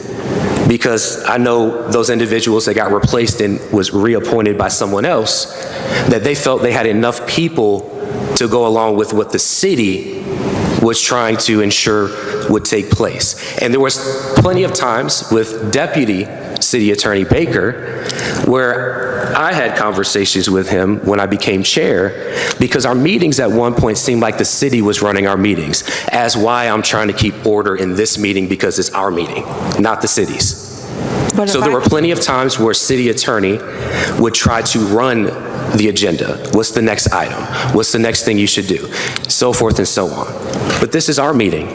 because I know those individuals that got replaced and was reappointed by someone else, that they felt they had enough people to go along with what the city was trying to ensure would take place. And there was plenty of times with Deputy City Attorney Baker where I had conversations with him when I became chair, because our meetings at one point seemed like the city was running our meetings, as why I'm trying to keep order in this meeting, because it's our meeting, not the city's.
But
So
if
there
I-
were plenty of times where city attorney would try to run the agenda. What's the next item? What's the next thing you should do? So forth and so on. But this is our meeting.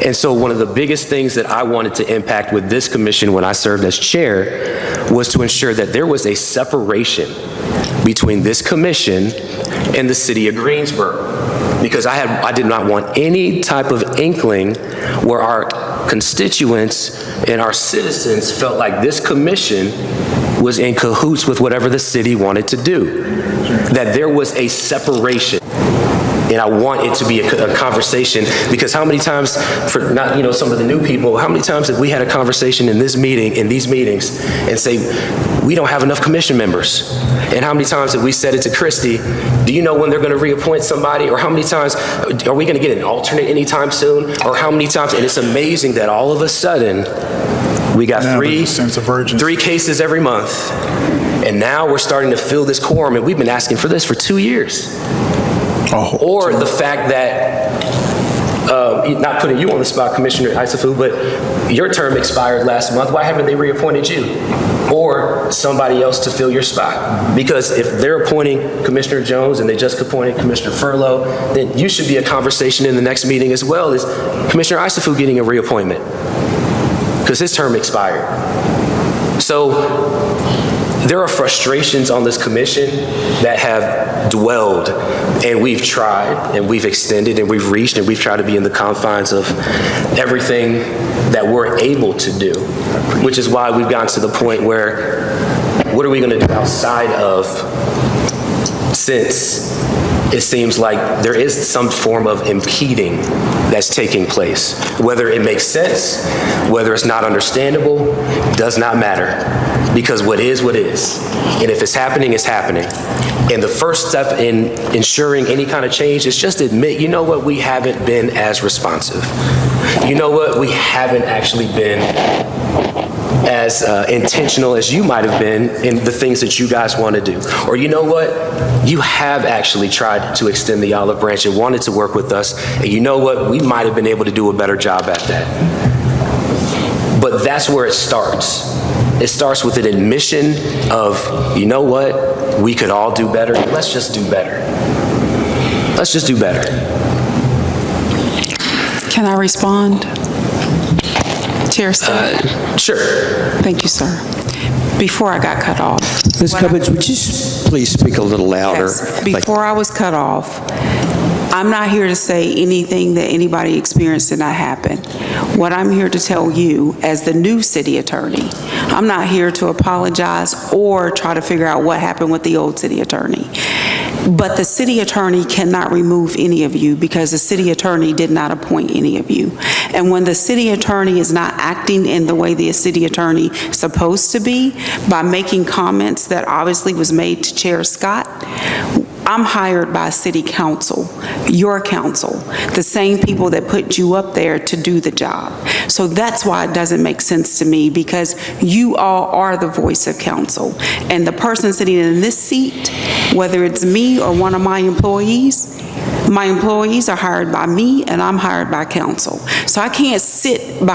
And so one of the biggest things that I wanted to impact with this commission when I served as chair was to ensure that there was a separation between this commission and the city of Greensboro. Because I did not want any type of inkling where our constituents and our citizens felt like this commission was in cahoots with whatever the city wanted to do. That there was a separation. And I want it to be a conversation, because how many times, for not, some of the new people, how many times have we had a conversation in these meetings, and say, we don't have enough commission members? And how many times have we said it to Christie, do you know when they're going to reappoint somebody? Or how many times, are we going to get an alternate anytime soon? Or how many times? And it's amazing that all of a sudden, we got
Now there's a sense of urgency.
3 cases every month. And now we're starting to fill this quorum, and we've been asking for this for 2 years.
Oh.
Or the fact that, not putting you on the spot, Commissioner Isafu, but your term expired last month. Why haven't they reappointed you? Or somebody else to fill your spot? Because if they're appointing Commissioner Jones and they just appointed Commissioner Furlow, then you should be a conversation in the next meeting as well. Is Commissioner Isafu getting a reappointment? Because his term expired. So there are frustrations on this commission that have dwelled, and we've tried, and we've extended, and we've reached, and we've tried to be in the confines of everything that we're able to do, which is why we've gotten to the point where, what are we going to do outside of, since it seems like there is some form of impeding that's taking place. Whether it makes sense, whether it's not understandable, does not matter. Because what is, and if it's happening, it's happening. And the first step in ensuring any kind of change is just admit, you know what, we haven't been as responsive. You know what, we haven't actually been as intentional as you might have been in the things that you guys want to do. Or you know what, you have actually tried to extend the olive branch and wanted to work with us, and you know what, we might have been able to do a better job at that. But that's where it starts. It starts with an admission of, you know what, we could all do better. Let's just do better. Let's just do better.
Can I respond? Chair Scott?
Sure.
Thank you, sir. Before I got cut off.
Ms. Cummins, would you please speak a little louder?
Yes. Before I was cut off, I'm not here to say anything that anybody experienced did not happen. What I'm here to tell you, as the new city attorney, I'm not here to apologize or try to figure out what happened with the old city attorney. But the city attorney cannot remove any of you because the city attorney did not appoint any of you. And when the city attorney is not acting in the way the city attorney is supposed to be, by making comments that obviously was made to Chair Scott, I'm hired by city council, your council, the same people that put you up there to do the job. So that's why it doesn't make sense to me, because you all are the voice of council. And the person sitting in this seat, whether it's me or one of my employees are hired by me and I'm hired by council. So I can't sit in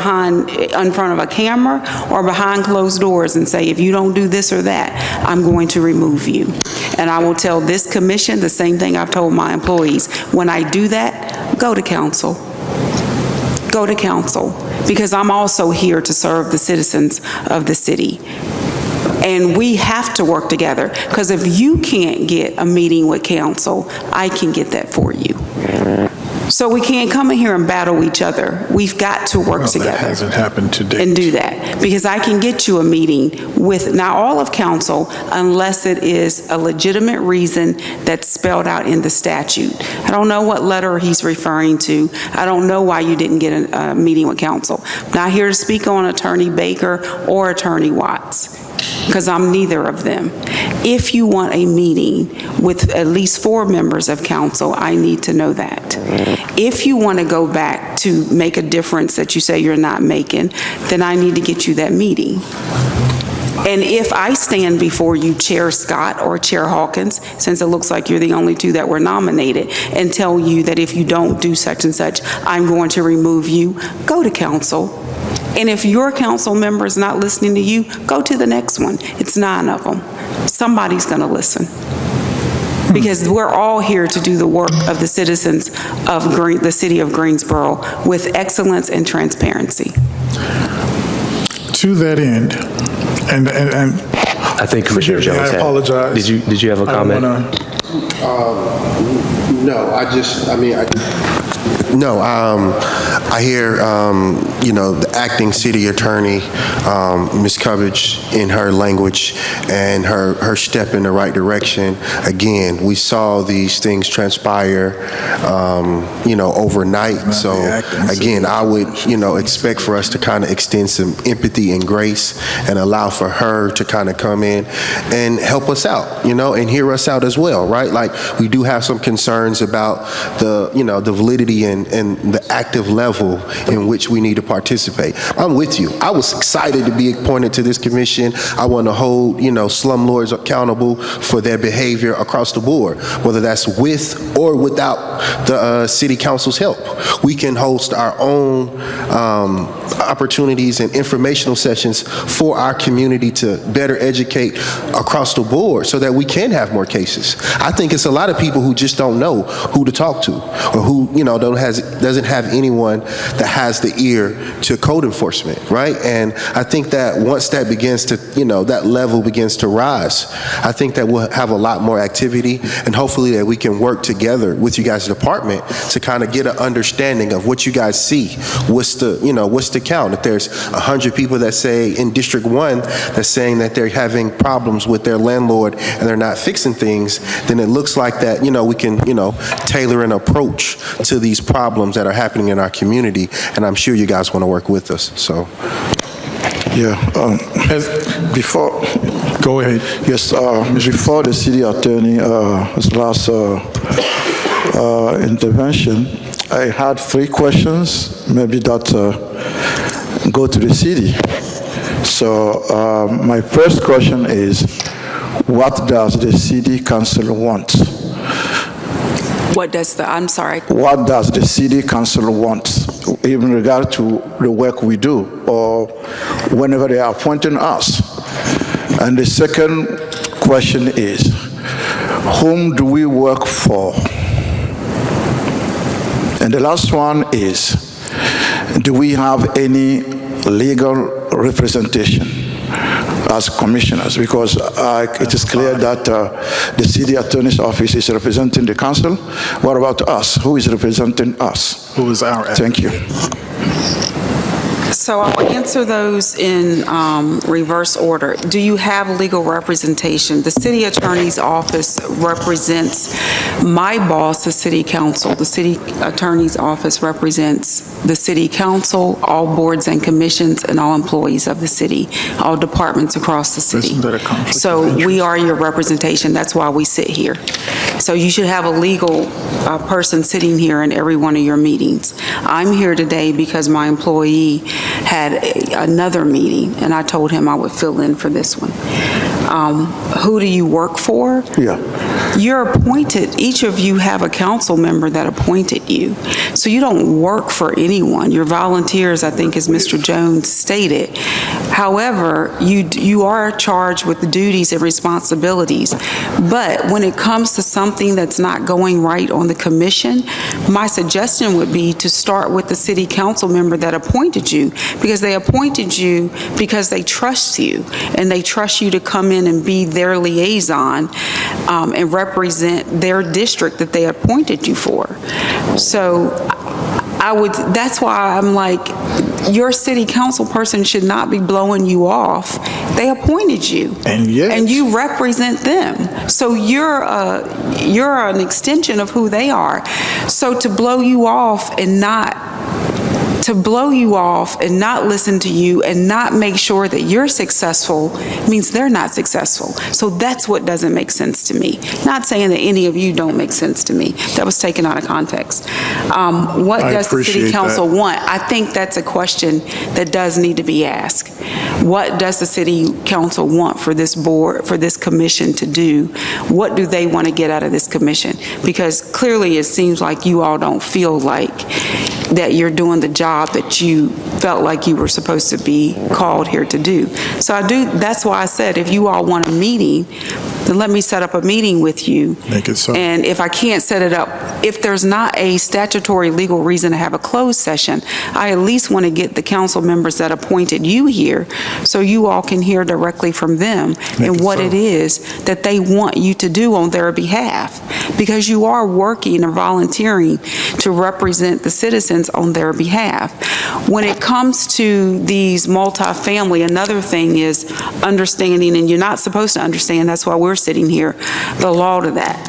front of a camera or behind closed doors and say, if you don't do this or that, I'm going to remove you. And I will tell this commission the same thing I've told my employees. When I do that, go to council. Go to council, because I'm also here to serve the citizens of the city. And we have to work together, because if you can't get a meeting with council, I can get that for you. So we can't come in here and battle each other. We've got to work together.
That hasn't happened to date.
And do that, because I can get you a meeting with not all of council unless it is a legitimate reason that's spelled out in the statute. I don't know what letter he's referring to. I don't know why you didn't get a meeting with council. I'm not here to speak on Attorney Baker or Attorney Watts, because I'm neither of them. If you want a meeting with at least 4 members of council, I need to know that. If you want to go back to make a difference that you say you're not making, then I need to get you that meeting. And if I stand before you, Chair Scott or Chair Hawkins, since it looks like you're the only 2 that were nominated, and tell you that if you don't do such and such, I'm going to remove you, go to council. And if your council member is not listening to you, go to the next one. It's 9 of them. Somebody's going to listen. Because we're all here to do the work of the citizens of the city of Greensboro with excellence and transparency.
To that end, and
I think Commissioner
forgive me,
Jones
I apologize.
Did you have a comment?
No, No, I hear, the acting city attorney, Ms. Cubbage, in her language and her step in the right direction. Again, we saw these things transpire, overnight. So again, I would, expect for us to kind of extend some empathy and grace and allow for her to kind of come in and help us out, and hear us out as well, right? Like, we do have some concerns about the validity and the active level in which we need to participate. I'm with you. I was excited to be appointed to this commission. I want to hold, slumlords accountable for their behavior across the board, whether that's with or without the city council's help. We can host our own opportunities and informational sessions for our community to better educate across the board so that we can have more cases. I think it's a lot of people who just don't know who to talk to, or who, doesn't have anyone that has the ear to code enforcement, right? And I think that once that begins to, that level begins to rise, I think that we'll have a lot more activity, and hopefully that we can work together with you guys' department to kind of get an understanding of what you guys see. What's the count? If there's 100 people that say in District 1 that's saying that they're having problems with their landlord and they're not fixing things, then it looks like that, we can, tailor an approach to these problems that are happening in our community, and I'm sure you guys want to work with us, so.
Yeah, before...
Go ahead.
Yes, before the city attorney's last intervention, I had 3 questions, maybe that go to the city. So my first question is, what does the city council want?
What does I'm sorry.
What does the city council want in regard to the work we do, or whenever they are appointing us? And the second question is, whom do we work for? And the last one is, do we have any legal representation as commissioners? Because it is clear that the city attorney's office is representing the council. What about us? Who is representing us?
Who is our
Thank you.
So I'll answer those in reverse order. Do you have legal representation? The city attorney's office represents my boss, the city council. The city attorney's office represents the city council, all boards and commissions, and all employees of the city, all departments across the city.
Isn't that a conflict of
So
interest?
we are your representation. That's why we sit here. So you should have a legal person sitting here in every one of your meetings. I'm here today because my employee had another meeting, and I told him I would fill in for this one. Who do you work for?
Yeah.
You're appointed, each of you have a council member that appointed you. So you don't work for anyone. You're volunteers, I think, as Mr. Jones stated. However, you are charged with the duties and responsibilities. But when it comes to something that's not going right on the commission, my suggestion would be to start with the city council member that appointed you, because they appointed you because they trust you, and they trust you to come in and be their liaison and represent their district that they appointed you for. So that's why I'm like, your city council person should not be blowing you off. They appointed you.
And yes.
And you represent them. So you're an extension of who they are. So to blow you off and not listen to you and not make sure that you're successful means they're not successful. So that's what doesn't make sense to me. Not saying that any of you don't make sense to me. That was taken out of context. What does the city council want? I think that's a question that does need to be asked. What does the city council want for this board, for this commission to do? What do they want to get out of this commission? Because clearly it seems like you all don't feel like that you're doing the job that you felt like you were supposed to be called here to do. So that's why I said, if you all want a meeting, then let me set up a meeting with you.
Make it so.
And if I can't set it up, if there's not a statutory legal reason to have a closed session, I at least want to get the council members that appointed you here so you all can hear directly from them and
it
what
so.
it is that they want you to do on their behalf. Because you are working and volunteering to represent the citizens on their behalf. When it comes to these multifamily, another thing is understanding, and you're not supposed to understand, that's why we're sitting here, the law to that.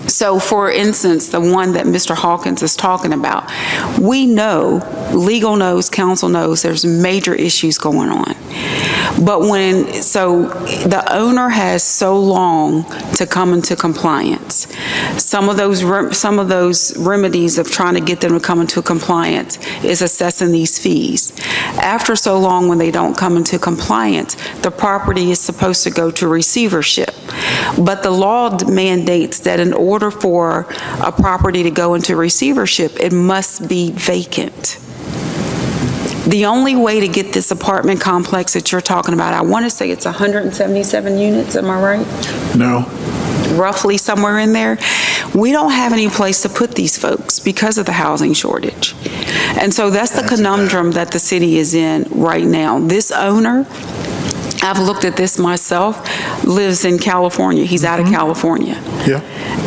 So, for instance, the one that Mr. Hawkins is talking about, we know, legal knows, council knows, there's major issues going on. But so the owner has so long to come into compliance. Some of those remedies of trying to get them to come into compliance is assessing these fees. After so long, when they don't come into compliance, the property is supposed to go to receivership. But the law mandates that in order for a property to go into receivership, it must be vacant. The only way to get this apartment complex that you're talking about, I want to say it's 177 units, am I right?
No.
Roughly somewhere in there. We don't have any place to put these folks because of the housing shortage. And so that's the conundrum that the city is in right now. This owner, I've looked at this myself, lives in California. He's out of California.
Yeah.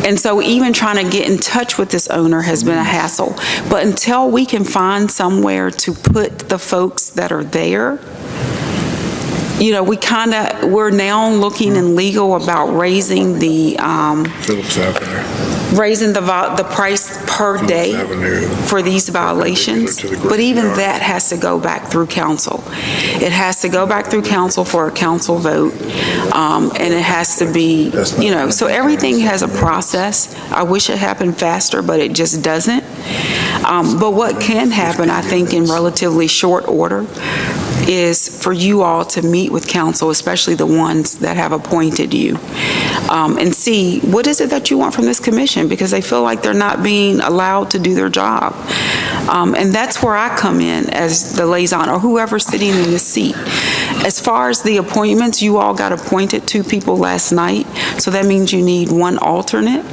And so even trying to get in touch with this owner has been a hassle. But until we can find somewhere to put the folks that are there, you know, we're now looking in legal about raising the price per day for these violations. But even that has to go back through council. It has to go back through council for a council vote. And it has to be, you know, so everything has a process. I wish it happened faster, but it just doesn't. But what can happen, I think, in relatively short order is for you all to meet with council, especially the ones that have appointed you, and see what is it that you want from this commission, because they feel like they're not being allowed to do their job. And that's where I come in as the liaison or whoever's sitting in this seat. As far as the appointments, you all got appointed 2 people last night, so that means you need 1 alternate.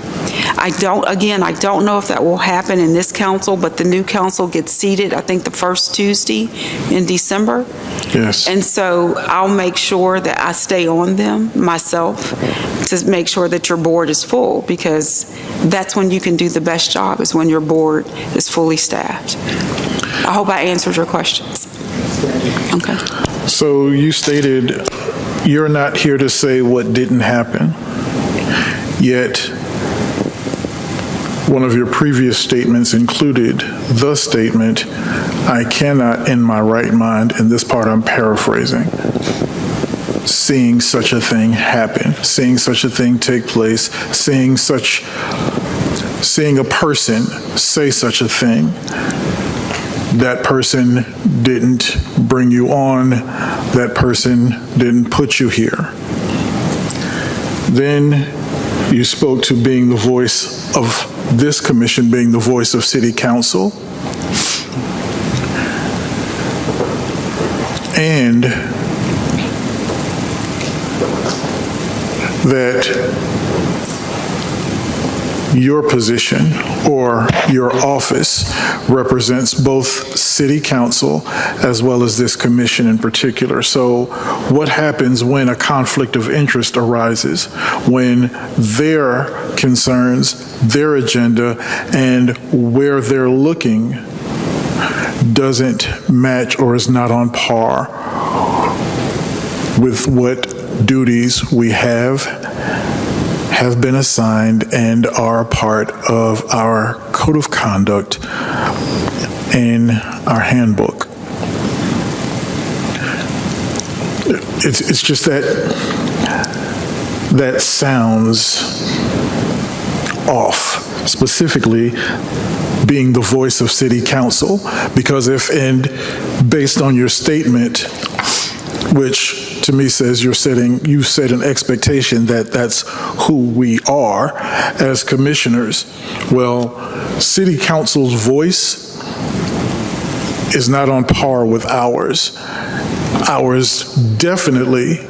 I don't know if that will happen in this council, but the new council gets seated, I think, the first Tuesday in December.
Yes.
And so I'll make sure that I stay on them myself to make sure that your board is full, because that's when you can do the best job, is when your board is fully staffed. I hope I answered your questions. Okay.
So you stated you're not here to say what didn't happen, yet one of your previous statements included the statement, "I cannot in my right mind," in this part I'm paraphrasing, seeing such a thing happen, seeing such a thing take place, seeing a person say such a thing. That person didn't bring you on, that person didn't put you here. Then you spoke to being the voice of this commission, being the voice of city council, and that your position or your office represents both city council as well as this commission in particular. So what happens when a conflict of interest arises, when their concerns, their agenda, and where they're looking doesn't match or is not on par with what duties we have been assigned and are a part of our code of conduct and our handbook? It's just that sounds off, specifically being the voice of city council, because based on your statement, which to me says you set an expectation that that's who we are as commissioners. Well, city council's voice is not on par with ours. Ours definitely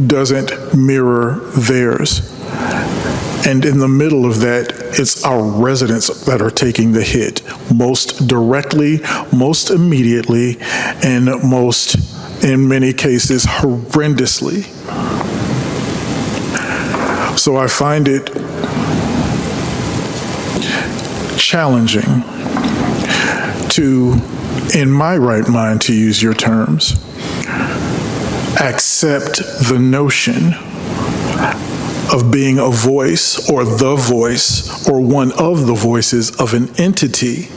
doesn't mirror theirs. And in the middle of that, it's our residents that are taking the hit most directly, most immediately, and most, in many cases, horrendously. So I find it challenging to, in my right mind, to use your terms, accept the notion of being a voice or the voice or one of the voices of an entity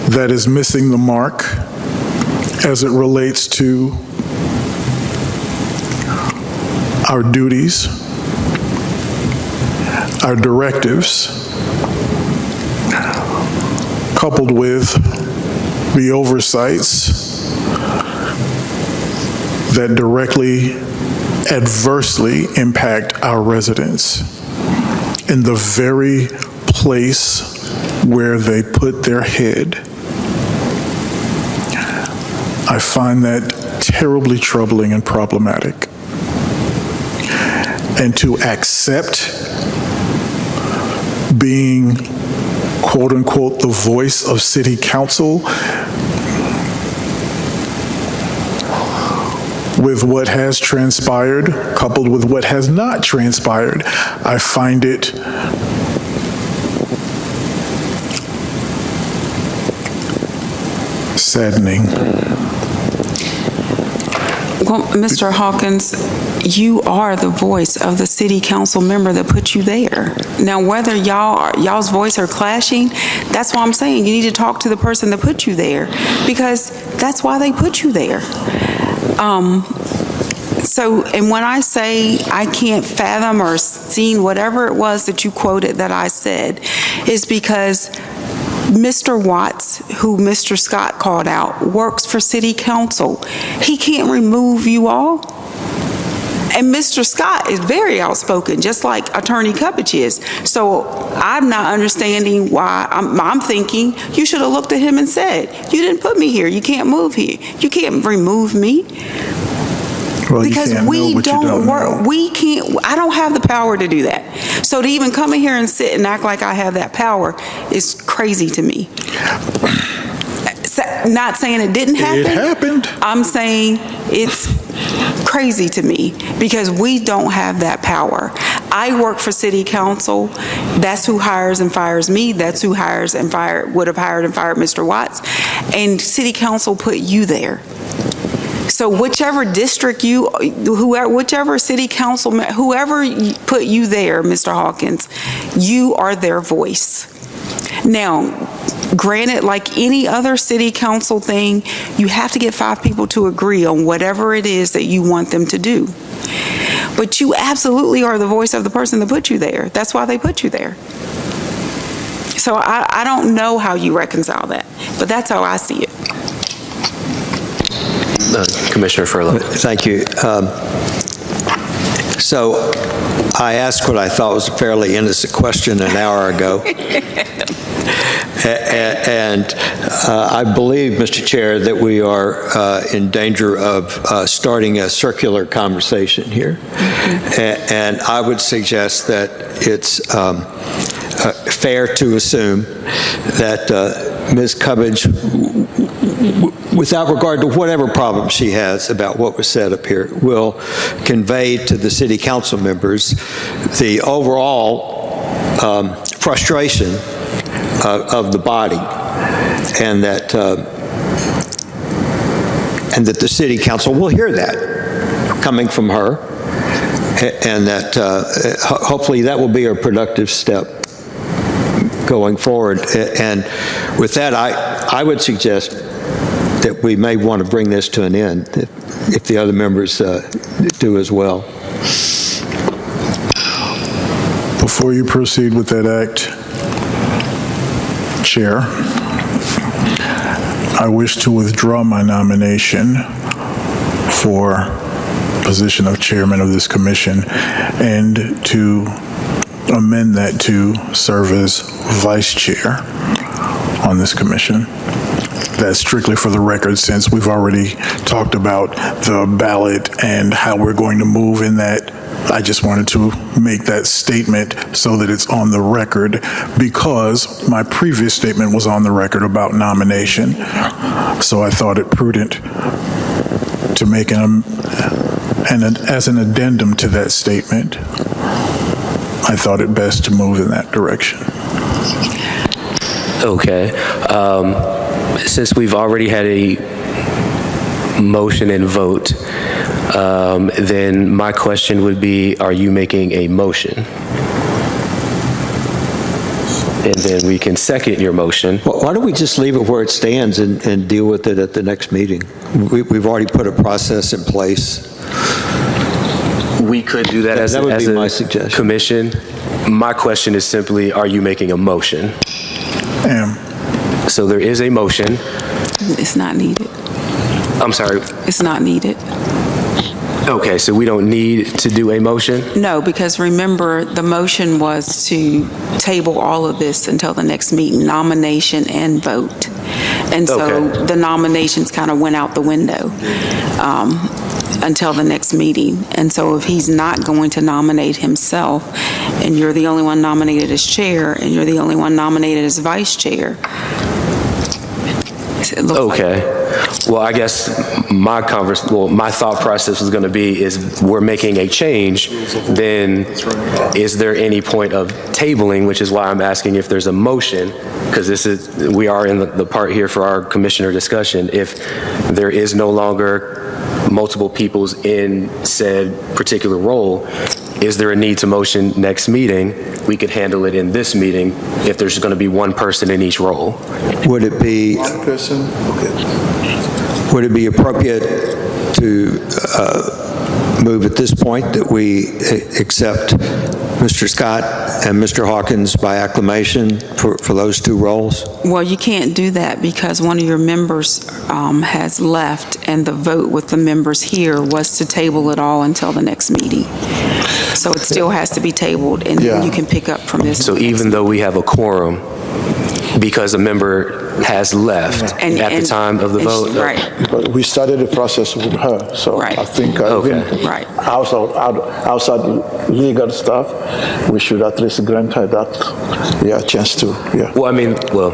that is missing the mark as it relates to our duties, our directives, coupled with the oversights that directly, adversely impact our residents in the very place where they put their head. I find that terribly troubling and problematic. And to accept being, quote unquote, the voice of city council with what has transpired, coupled with what has not transpired, I find it saddening.
Well, Mr. Hawkins, you are the voice of the city council member that put you there. Now, whether y'all's voice are clashing, that's why I'm saying you need to talk to the person that put you there, because that's why they put you there. And when I say I can't fathom or seen whatever it was that you quoted that I said, is because Mr. Watts, who Mr. Scott called out, works for city council. He can't remove you all. And Mr. Scott is very outspoken, just like Attorney Cuppage is. So I'm not understanding why. I'm thinking you should have looked at him and said, you didn't put me here. You can't move here. You can't remove me.
Well,
because we don't work, we can't, I don't have the power to do that. So to even come in here and sit and act like I have that power is crazy to me. Not saying it didn't happen.
It happened.
I'm saying it's crazy to me because we don't have that power. I work for city council. That's who hires and fires me. That's who hires and would have hired and fired Mr. Watts. And city council put you there. So whichever district whichever city council, whoever put you there, Mr. Hawkins, you are their voice. Now, granted, like any other city council thing, you have to get 5 people to agree on whatever it is that you want them to do. But you absolutely are the voice of the person that put you there. That's why they put you there. So I don't know how you reconcile that, but that's how I see it.
Commissioner Furlow.
Thank you. So I asked what I thought was a fairly innocent question an hour ago. And I believe, Mr. Chair, that we are in danger of starting a circular conversation here. And I would suggest that it's fair to assume that Ms. Cubbage, without regard to whatever problem she has about what was said up here, will convey to the city council members the overall frustration of the body, and that the city council will hear that coming from her, and that hopefully that will be a productive step going forward. And with that, I would suggest that we may want to bring this to an end if the other members do as well.
Before you proceed with that act, Chair, I wish to withdraw my nomination for position of chairman of this commission and to amend that to serve as vice chair on this commission. that strictly for the record, since we've already talked about the ballot and how we're going to move in that. I just wanted to make that statement so that it's on the record, because my previous statement was on the record about nomination. So I thought it prudent to make as an addendum to that statement. I thought it best to move in that direction.
Okay. Since we've already had a motion and vote, then my question would be, are you making a motion? And then we can second your motion.
Why don't we just leave it where it stands and deal with it at the next meeting? We've already put a process in place.
We could do that as
That would be my
a
suggestion.
commission. My question is simply, are you making a motion? So there is a motion.
It's not needed.
I'm sorry.
It's not needed.
Okay, so we don't need to do a motion?
No, because remember, the motion was to table all of this until the next meeting, nomination and vote. And so
Okay.
the nominations kind of went out the window until the next meeting. And so if he's not going to nominate himself, and you're the only one nominated as chair, and you're the only one nominated as vice chair, it looks like-
Okay. Well, I guess my thought process was going to be, is we're making a change, then is there any point of tabling, which is why I'm asking if there's a motion, because we are in the part here for our commissioner discussion. If there is no longer multiple peoples in said particular role, is there a need to motion next meeting? We could handle it in this meeting if there's going to be one person in each role.
Would it be
One person? Okay.
Would it be appropriate to move at this point that we accept Mr. Scott and Mr. Hawkins by acclamation for those two roles?
Well, you can't do that because one of your members has left, and the vote with the members here was to table it all until the next meeting. So it still has to be tabled, and then you can pick up from this.
So even though we have a quorum, because a member has left at the time of the vote?
Right.
But we started the process with her, so
Right.
I think
Okay.
Right.
outside legal stuff, we should at least grant her that, chance to,
Well,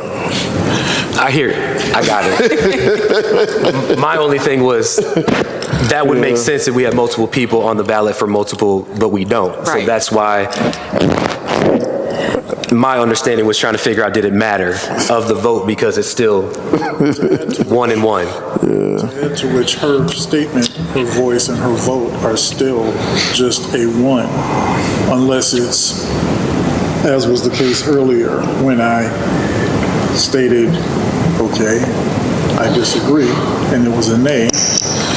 I hear it. I got it. My only thing was, that would make sense if we had multiple people on the ballot for multiple, but we don't. So
Right.
that's why my understanding was trying to figure out, did it matter of the vote, because it's still 1 and 1.
To add to which her statement, her voice, and her vote are still just a one, unless it's, as was the case earlier, when I stated, okay, I disagree, and it was a nay.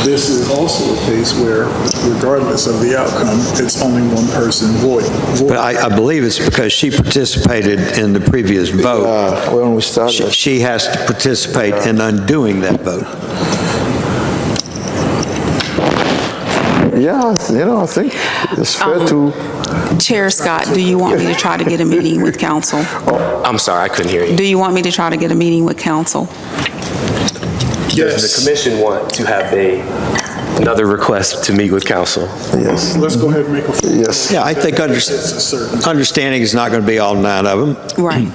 This is also a case where, regardless of the outcome, it's only one person voting.
But I believe it's because she participated in the previous vote.
when we started.
She has to participate in undoing that vote.
Yeah, I think it's fair to,
Chair Scott, do you want me to try to get a meeting with council?
I'm sorry, I couldn't hear you.
Do you want me to try to get a meeting with council?
Does the commission want to have another request to meet with council?
yes,
Let's go ahead and make a.
yes.
Yeah, I think understanding is not going to be all 9 of them.
Right.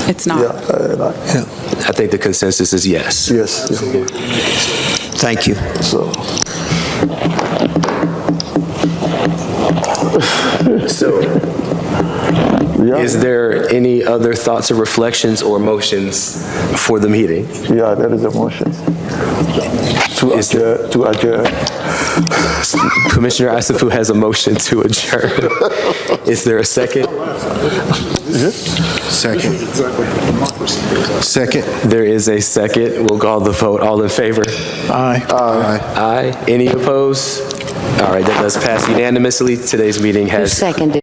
It's not.
I think the consensus is yes.
Yes,
Thank you.
so,
So, is there any other thoughts or reflections or motions for the meeting?
there is a motion to
Is
adjourn.
Commissioner Asifou has a motion to adjourn. Is there a second?
Second. Second.
There is a second. We'll call the vote. All in favor?
Aye.
Aye. Any opposed? All right, that does pass unanimously. Today's meeting
Who
has
seconded?